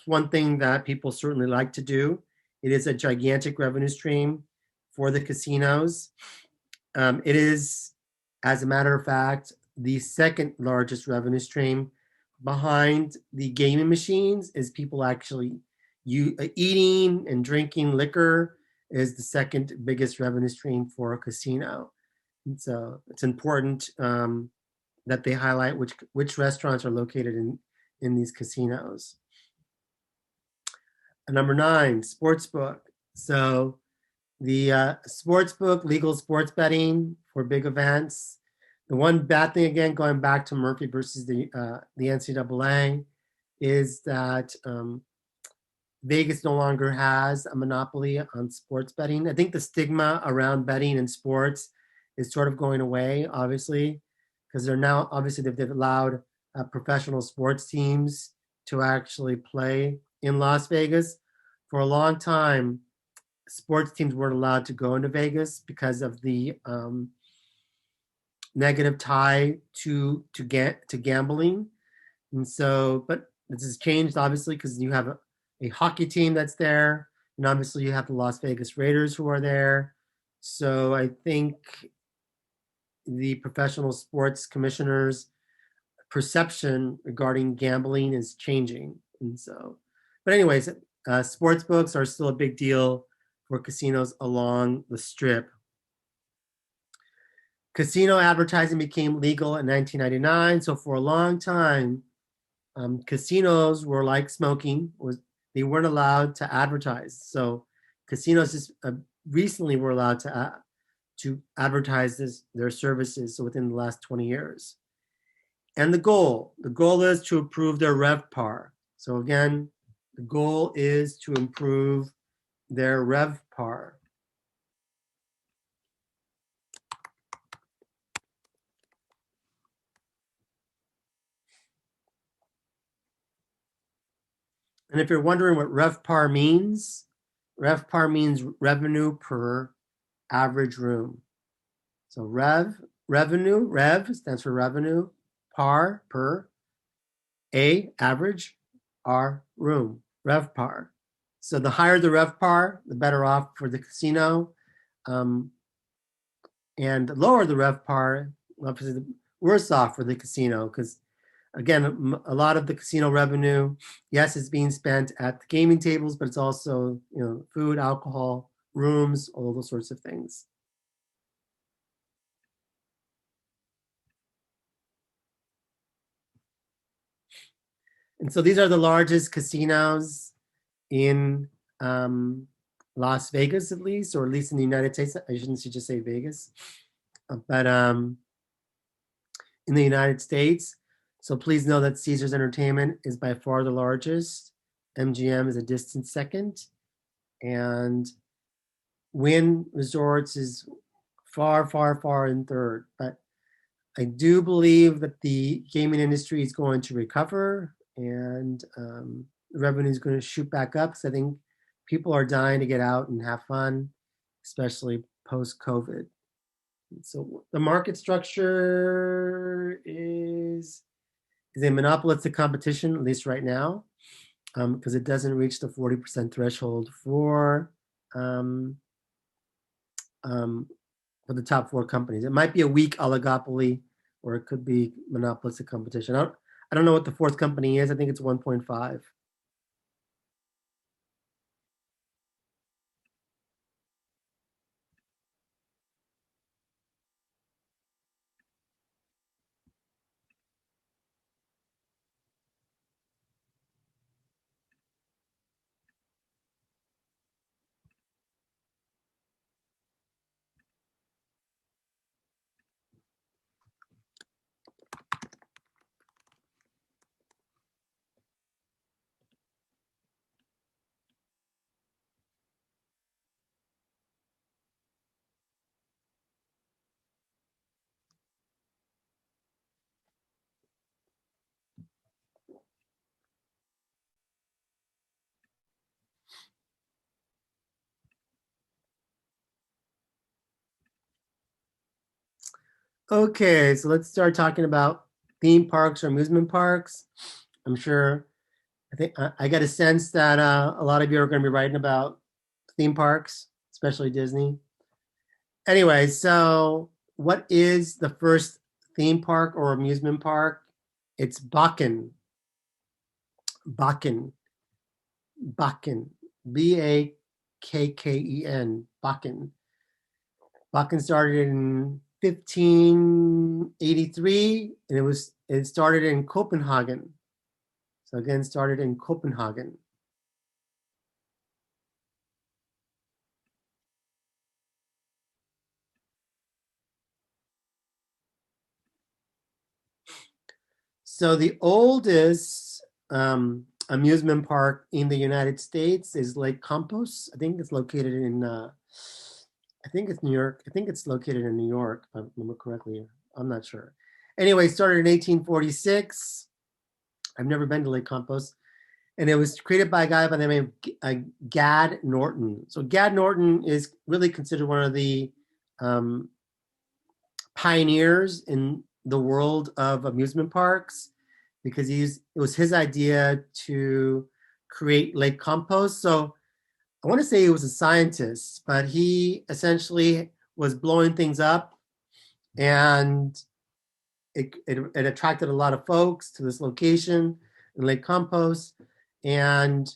one thing that people certainly like to do. It is a gigantic revenue stream for the casinos. It is, as a matter of fact, the second largest revenue stream behind the gaming machines. Is people actually eating and drinking liquor is the second biggest revenue stream for a casino. And so it's important that they highlight which restaurants are located in these casinos. Number 9, sportsbook. So the sportsbook, legal sports betting for big events. The one bad thing, again, going back to Murphy versus the NCAA, is that Vegas no longer has a monopoly on sports betting. I think the stigma around betting in sports is sort of going away, obviously, because they've allowed professional sports teams to actually play in Las Vegas. For a long time, sports teams weren't allowed to go into Vegas because of the negative tie to gambling. And so, but this has changed, obviously, because you have a hockey team that's there, and obviously you have the Las Vegas Raiders who are there. So I think the professional sports commissioners' perception regarding gambling is changing. And so, but anyways, sports books are still a big deal for casinos along the Strip. Casino advertising became legal in 1999. So for a long time, casinos were like smoking. They weren't allowed to advertise. So casinos just recently were allowed to advertise their services. So within the last 20 years. And the goal is to improve their RevPAR. So again, the goal is to improve their RevPAR. And if you're wondering what RevPAR means revenue per average room. So revenue, rev stands for revenue, par, per, a, average, r, room, RevPAR. So the higher the RevPAR, the better off for the casino. And the lower the RevPAR, obviously the worse off for the casino because again, a lot of the casino revenue, yes, is being spent at the gaming tables, but it's also, food, alcohol, rooms, all those sorts of things. And so these are the largest casinos in Las Vegas, at least, or at least in the United States. I shouldn't just say Vegas, but in the United States. So please know that Caesars Entertainment is by far the largest. MGM is a distant second. And Wynn Resorts is far, far, far in third. But I do believe that the gaming industry is going to recover and the revenue is going to shoot back up because I think people are dying to get out and have fun, especially post-COVID. So the market structure is a monopolistic competition, at least right now, because it doesn't reach the 40% threshold for the top 4 companies. It might be a weak oligopoly, or it could be monopolistic competition. I don't know what the 4th company is. I think it's 1.5. Okay, so let's start talking about theme parks or amusement parks. I'm sure, I think I get a sense that a lot of you are going to be writing about theme parks, especially Disney. Anyway, so what is the first theme park or amusement park? It's Bakken. Bakken. Bakken. Bakken. Bakken. Bakken started in 1583, and it started in Copenhagen. So again, started in Copenhagen. So the oldest amusement park in the United States is Lake Campos. I think it's located in, I think it's New York. I think it's located in New York, if I remember correctly. I'm not sure. Anyway, started in 1846. I've never been to Lake Campos. And it was created by a guy by the name of Gad Norton. So Gad Norton is really considered one of the pioneers in the world of amusement parks because it was his idea to create Lake Campos. So I want to say he was a scientist, but he essentially was blowing things up, and it attracted a lot of folks to this location in Lake Campos. And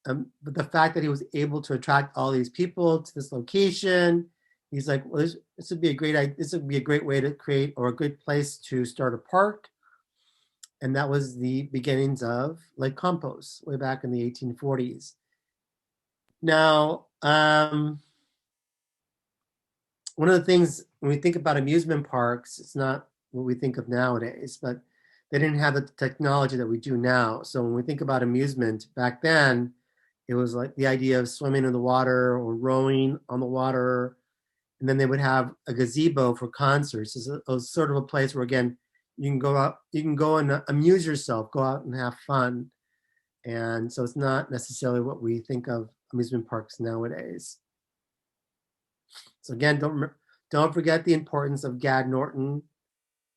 but the fact that he was able to attract all these people to this location, he's like, well, this would be a great way to create, or a good place to start a park. And that was the beginnings of Lake Campos way back in the 1840s. Now, one of the things when we think about amusement parks, it's not what we think of nowadays, but they didn't have the technology that we do now. So when we think about amusement back then, it was like the idea of swimming in the water or rowing on the water. And then they would have a gazebo for concerts. It was sort of a place where, again, you can go out, you can go and amuse yourself, go out and have fun. And so it's not necessarily what we think of amusement parks nowadays. So again, don't forget the importance of Gad Norton.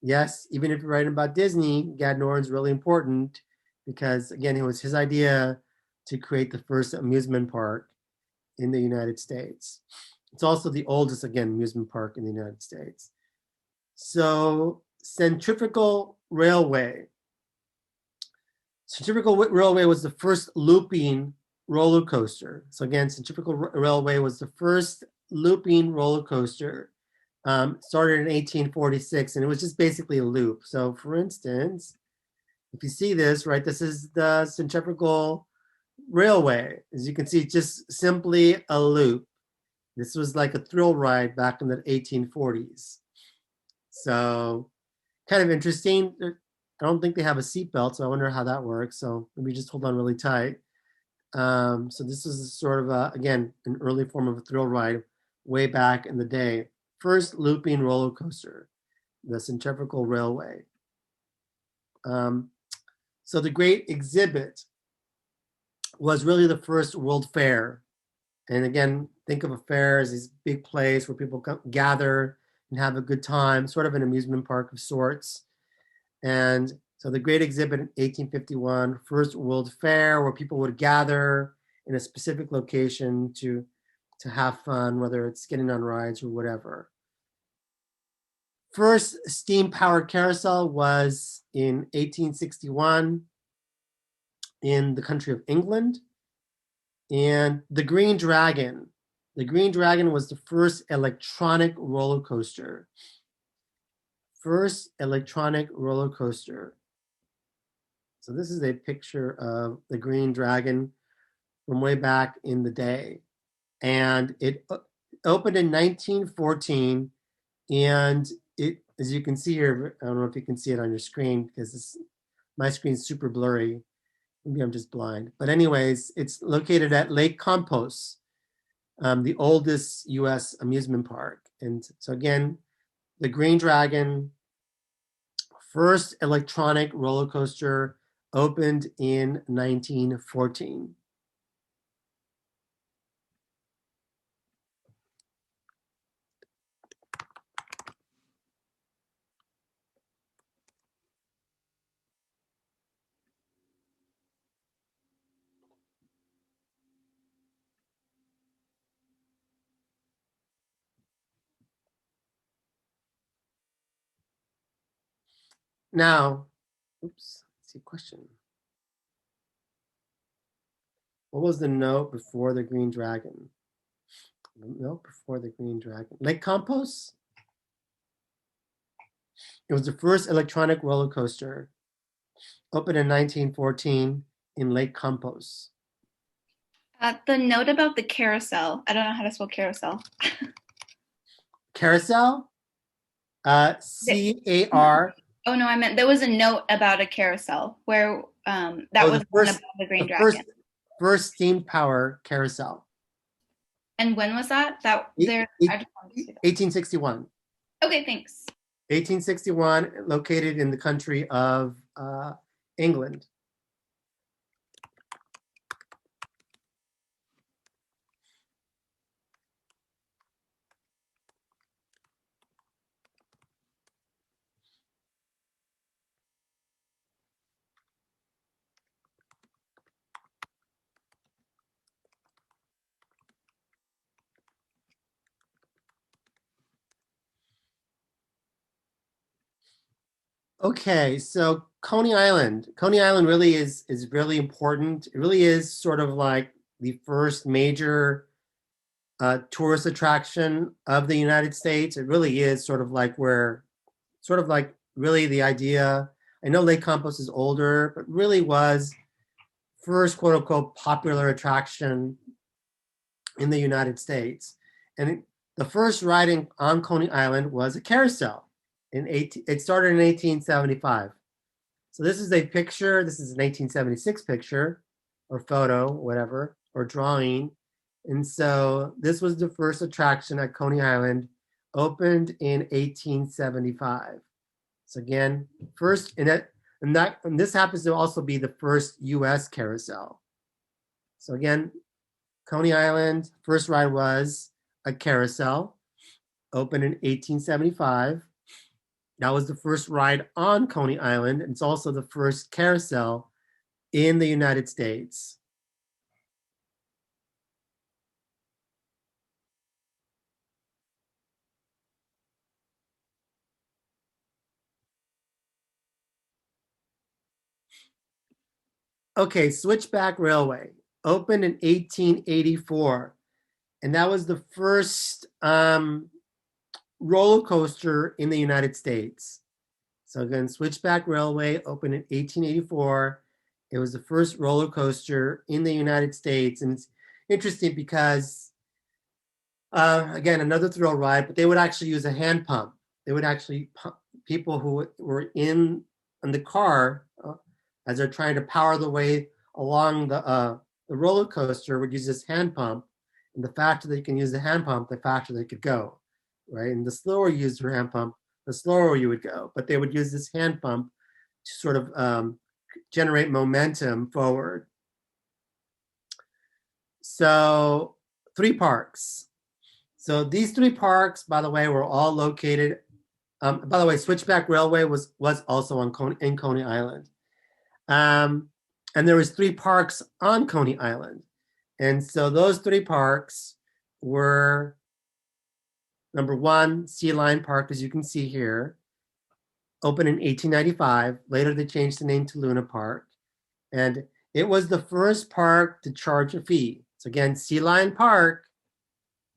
Yes, even if you're writing about Disney, Gad Norton's really important because again, it was his idea to create the first amusement park in the United States. It's also the oldest, again, amusement park in the United States. So Centrifugal Railway. Centrifugal Railway was the first looping roller coaster. So again, Centrifugal Railway was the first looping roller coaster. Started in 1846, and it was just basically a loop. So for instance, if you see this, right, this is the Centrifugal Railway. As you can see, just simply a loop. This was like a thrill ride back in the 1840s. So kind of interesting. I don't think they have a seatbelt, so I wonder how that works. So maybe just hold on really tight. So this is sort of, again, an early form of a thrill ride way back in the day. First looping roller coaster, the Centrifugal Railway. So the Great Exhibit was really the first World Fair. And again, think of a fair as this big place where people gather and have a good time, sort of an amusement park of sorts. And so the Great Exhibit in 1851, first World Fair where people would gather in a specific location to have fun, whether it's getting on rides or whatever. First steam-powered carousel was in 1861 in the country of England. And the Green Dragon. The Green Dragon was the first electronic roller coaster. First electronic roller coaster. So this is a picture of the Green Dragon from way back in the day. And it opened in 1914. And it, as you can see here, I don't know if you can see it on your screen because my screen's super blurry. Maybe I'm just blind. But anyways, it's located at Lake Compos, the oldest U.S. amusement park. And so again, the Green Dragon, first electronic roller coaster, opened in 1914. Now, oops, let's see, question. What was the note before the Green Dragon? The note before the Green Dragon. Lake Compos? It was the first electronic roller coaster, opened in 1914 in Lake Compos. The note about the carousel. I don't know how to spell carousel. Carousel? C-A-R. Oh no, I meant there was a note about a carousel where that was first, about the Green Dragon. First steam power carousel. And when was that? That there. I just wanted to see that. 1861. Okay, thanks. 1861, located in the country of England. Okay, so Coney Island. Coney Island really is really important. It really is sort of like the first major tourist attraction of the United States. It really is sort of like really the idea. I know Lake Compos is older, but really was first quote unquote popular attraction in the United States. And the first riding on Coney Island was a carousel. It started in 1875. So this is a picture. This is an 1876 picture or photo, whatever, or drawing. And so this was the first attraction at Coney Island, opened in 1875. So again, first, and this happens to also be the first U.S. carousel. So again, Coney Island, first ride was a carousel, opened in 1875. That was the first ride on Coney Island. It's also the first carousel in the United States. Okay, Switchback Railway opened in 1884, and that was the first roller coaster in the United States. So again, Switchback Railway opened in 1884. It was the first roller coaster in the United States, and it's interesting because again, another thrill ride, but they would actually use a hand pump. They would actually pump people who were in the car as they're trying to power the way along the roller coaster would use this hand pump. And the faster they can use the hand pump, the faster they could go, right? And the slower you use your hand pump, the slower you would go. But they would use this hand pump to sort of generate momentum forward. So 3 parks. So these 3 parks, by the way, were all located. By the way, Switchback Railway was also in Coney Island, and there was 3 parks on Coney Island, and so those 3 parks were number 1, Sea Lion Park, as you can see here, opened in 1895. Later, they changed the name to Luna Park, and it was the first park to charge a fee. So again, Sea Lion Park,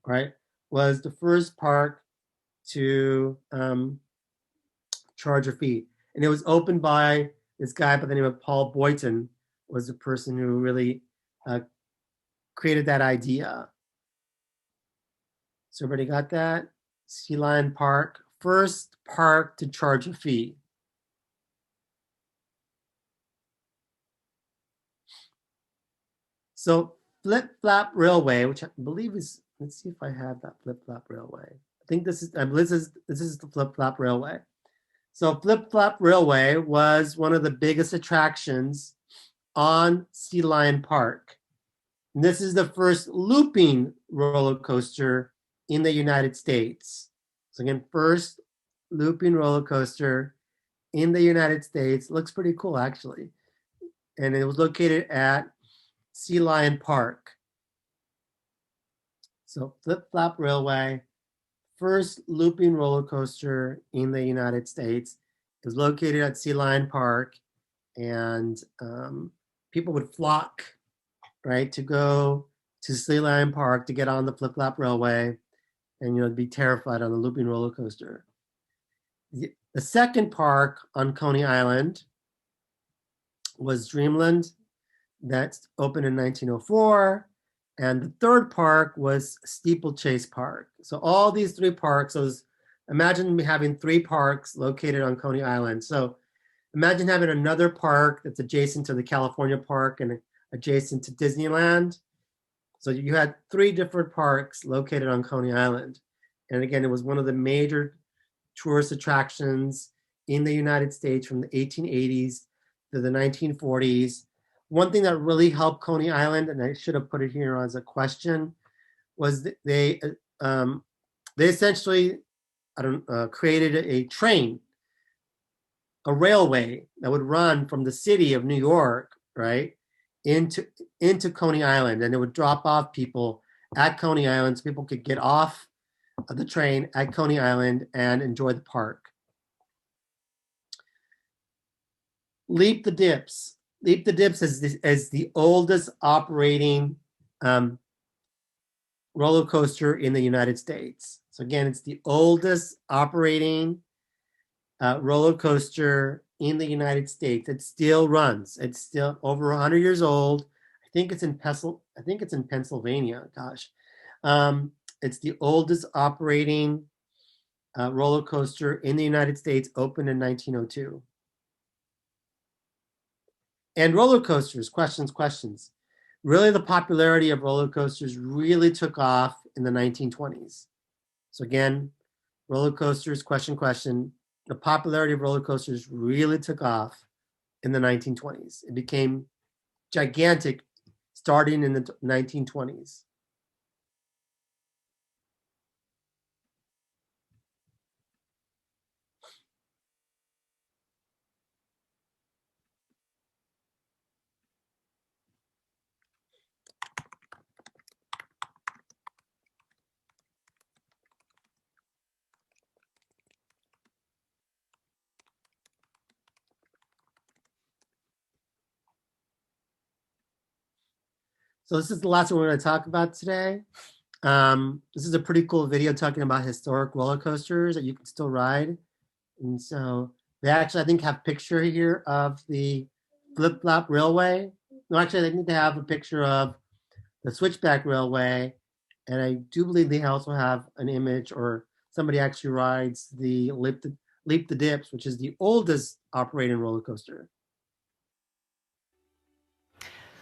right, was the first park to charge a fee. And it was opened by this guy by the name of Paul Boynton, was the person who really created that idea. So everybody got that? Sea Lion Park, first park to charge a fee. So Flip Flap Railway, which I believe is, let's see if I have that Flip Flap Railway. I think this is the Flip Flap Railway. So Flip Flap Railway was one of the biggest attractions on Sea Lion Park. And this is the first looping roller coaster in the United States. So again, first looping roller coaster in the United States. Looks pretty cool, actually. And it was located at Sea Lion Park. So Flip Flap Railway, first looping roller coaster in the United States, is located at Sea Lion Park, and people would flock, right, to go to Sea Lion Park to get on the Flip Flap Railway, and be terrified on the looping roller coaster. The second park on Coney Island was Dreamland. That opened in 1904. And the third park was Steeplechase Park. So all these 3 parks, imagine me having 3 parks located on Coney Island. So imagine having another park that's adjacent to the California park and adjacent to Disneyland. So you had 3 different parks located on Coney Island. And again, it was one of the major tourist attractions in the United States from the 1880s to the 1940s. One thing that really helped Coney Island, and I should have put it here as a question, was that they essentially created a train, a railway that would run from the city of New York, right, into Coney Island, and it would drop off people at Coney Island so people could get off of the train at Coney Island and enjoy the park. Leap the Dips. Leap the Dips is the oldest operating roller coaster in the United States. So again, it's the oldest operating roller coaster in the United States. It still runs. It's still over 100 years old. I think it's in Pennsylvania. Gosh, it's the oldest operating roller coaster in the United States. Opened in 1902. And roller coasters, questions. Really, the popularity of roller coasters really took off in the 1920s. So again, roller coasters, question. The popularity of roller coasters really took off in the 1920s. It became gigantic starting in the 1920s. So this is the last one we're going to talk about today. This is a pretty cool video talking about historic roller coasters that you can still ride. And so they actually, I think, have a picture here of the Flip Flop Railway. No, actually, they need to have a picture of the Switchback Railway. And I do believe they also have an image, or somebody actually rides the Leap the Dips, which is the oldest operating roller coaster.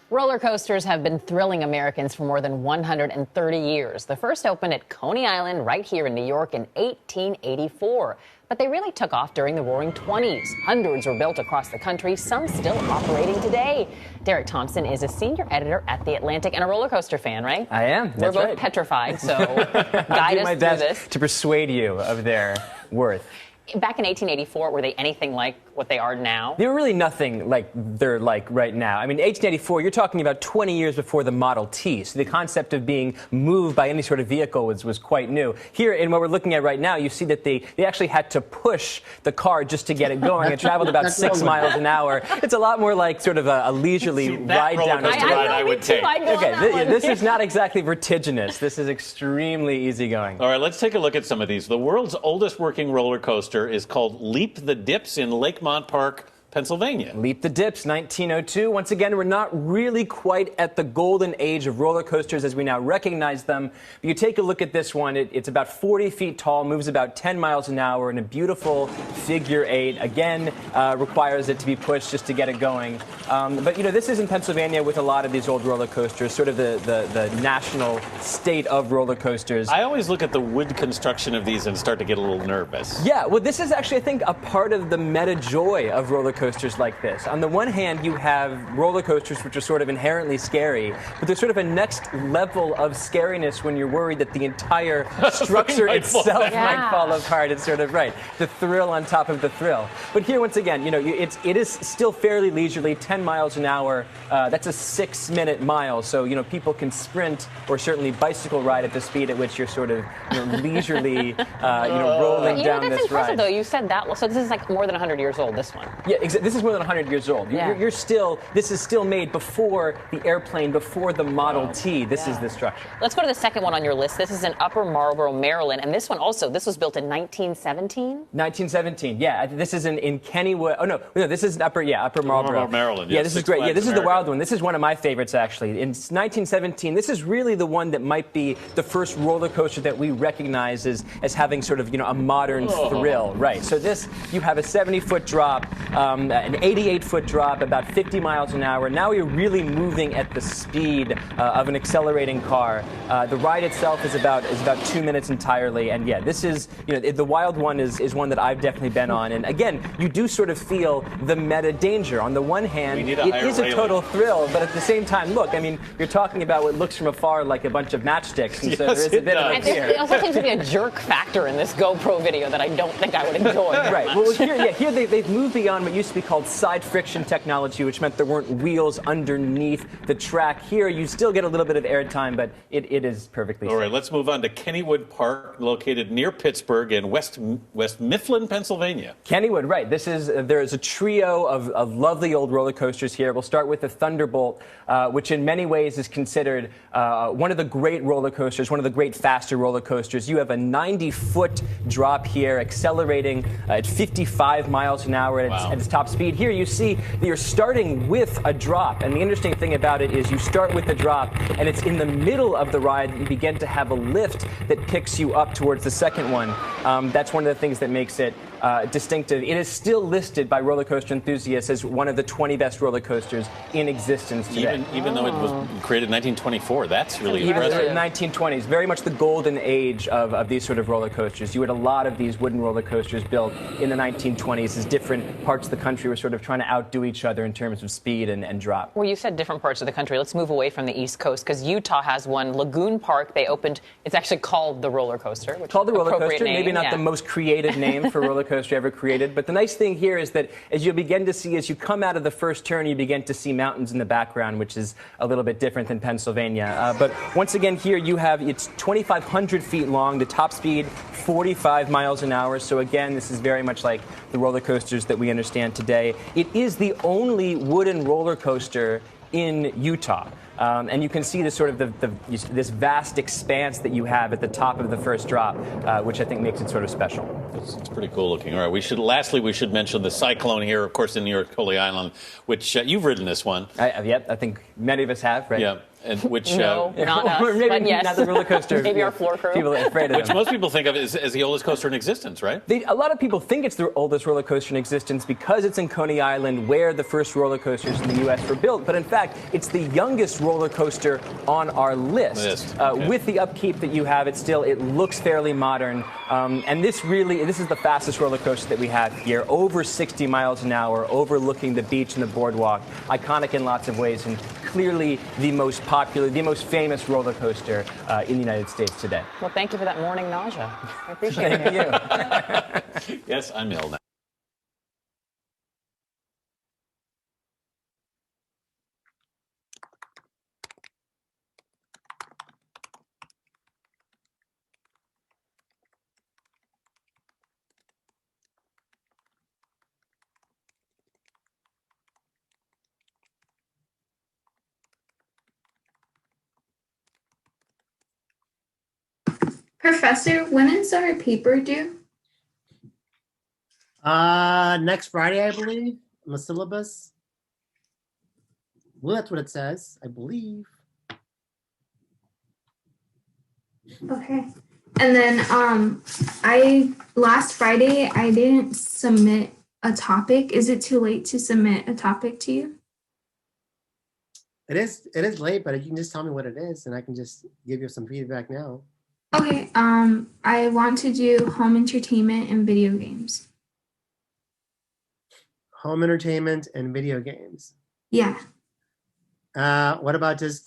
Roller coasters have been thrilling Americans for more than 130 years. The first opened at Coney Island right here in New York in 1884. But they really took off during the Roaring 20s. Hundreds were built across the country, some still operating today. Derek Thompson is a senior editor at The Atlantic and a roller coaster fan, right? I am. We're both petrified, so guide us through this. To persuade you of their worth. Back in 1884, were they anything like what they are now? They were really nothing like they're like right now. I mean, 1884, you're talking about 20 years before the Model T. So the concept of being moved by any sort of vehicle was quite new. Here, in what we're looking at right now, you see that they actually had to push the car just to get it going. It traveled about 6 miles an hour. It's a lot more like sort of a leisurely ride down. I would take. Okay, this is not exactly vertiginous. This is extremely easygoing. All right, let's take a look at some of these. The world's oldest working roller coaster is called Leap the Dips in Lakemont Park, Pennsylvania. Leap the Dips, 1902. Once again, we're not really quite at the golden age of roller coasters as we now recognize them. But you take a look at this one. It's about 40 feet tall, moves about 10 miles an hour in a beautiful figure eight. Again, requires it to be pushed just to get it going. But, you know, this is in Pennsylvania with a lot of these old roller coasters, sort of the national state of roller coasters. I always look at the wood construction of these and start to get a little nervous. Yeah, well, this is actually, I think, a part of the meta joy of roller coasters like this. On the one hand, you have roller coasters which are sort of inherently scary, but there's sort of a next level of scariness when you're worried that the entire structure itself might fall apart. It's sort of the thrill on top of the thrill. But here, once again, you know, it is still fairly leisurely, 10 miles an hour. That's a 6-minute mile, so you know people can sprint or certainly bicycle ride at the speed at which you're sort of leisurely, rolling down that's this impressive, ride. Though you said that, so this is like more than 100 years old. This one. Yeah, this is more than 100 years old. This is still made before the airplane, before the Model T. This is the structure. Let's go to the second one on your list. This is in Upper Marlboro, Maryland. And this one also, this was built in 1917? 1917, yeah. This is in Kennywood. Oh, no, this is Upper Marlboro. Maryland. Yeah, this is great. Yeah, this is the wild one. This is one of my favorites, actually. In 1917, this is really the one that might be the first roller coaster that we recognize as having sort of, a modern thrill. Right. So this, you have a 70-foot drop, an 88-foot drop, about 50 miles an hour. Now you're really moving at the speed of an accelerating car. The ride itself is about 2 minutes entirely. And yeah, this is, the wild one is one that I've definitely been on. And again, you do sort of feel the meta danger. On the one hand, it is a total thrill, but at the same time, look, I mean, you're talking about what looks from afar like a bunch of matchsticks. And so there is a bit of a fear. There also seems to be a jerk factor in this GoPro video that I don't think I would enjoy. Right. Well, here they've moved beyond what used to be called side friction technology, which meant there weren't wheels underneath the track. Here, you still get a little bit of airtime, but it is perfectly safe. All right, let's move on to Kennywood Park, located near Pittsburgh in West Mifflin, Pennsylvania. Kennywood, right. There is a trio of lovely old roller coasters here. We'll start with the Thunderbolt, which in many ways is considered one of the great roller coasters, one of the great faster roller coasters. You have a 90-foot drop here, accelerating at 55 miles an hour at its top speed. Here you see that you're starting with a drop, and the interesting thing about it is you start with the drop, and it's in the middle of the ride that you begin to have a lift that picks you up towards the second one. That's one of the things that makes it distinctive. It is still listed by roller coaster enthusiasts as one of the 20 best roller coasters in existence today. Even though it was created in 1924, that's really Even impressive. the 1920s, very much the golden age of these sort of roller coasters. You had a lot of these wooden roller coasters built in the 1920s as different parts of the country were sort of trying to outdo each other in terms of speed and drop. Well, you said different parts of the country. Let's move away from the East Coast because Utah has one. Lagoon Park, they opened, it's actually called the roller coaster. Which Called the roller appropriate coaster, name, maybe not yeah. the most creative name for roller coaster ever created, but the nice thing here is that as you begin to see, as you come out of the first turn, you begin to see mountains in the background, which is a little bit different than Pennsylvania. But once again, here you have, it's 2,500 feet long, the top speed 45 miles an hour. So again, this is very much like the roller coasters that we understand today. It is the only wooden roller coaster in Utah. And you can see this sort of this vast expanse that you have at the top of the first drop, which I think makes it sort of special. It's pretty cool looking. All right, lastly, we should mention the cyclone here, of course, in New York, Holy Island, which you've ridden this one. Yep, I think many of us have, right? Yeah. And which No, not us, or maybe but yes. not the roller coaster. Maybe our floor crew. People are afraid of which them. most people think of as the oldest coaster in existence, right? A lot of people think it's the oldest roller coaster in existence because it's in Coney Island, where the first roller coasters in the U.S. were built. But in fact, it's the youngest roller coaster on our list. Okay. With the upkeep that you have, it looks fairly modern. And this is the fastest roller coaster that we have here, over 60 miles an hour, overlooking the beach and the boardwalk. Iconic in lots of ways, and clearly the most popular, the most famous roller coaster in the United States today. Well, thank you for that morning nausea. I appreciate it. Thank you. Yes, I'm ill now. Professor, when is our paper due? Next Friday, I believe, on the syllabus. Well, that's what it says, I believe. Okay. And then last Friday I didn't submit a topic. Is it too late to submit a topic to you? It is late, but you can just tell me what it is, and I can just give you some feedback now. Okay. I want to do home entertainment and video games. Home entertainment and video games. Yeah. What about just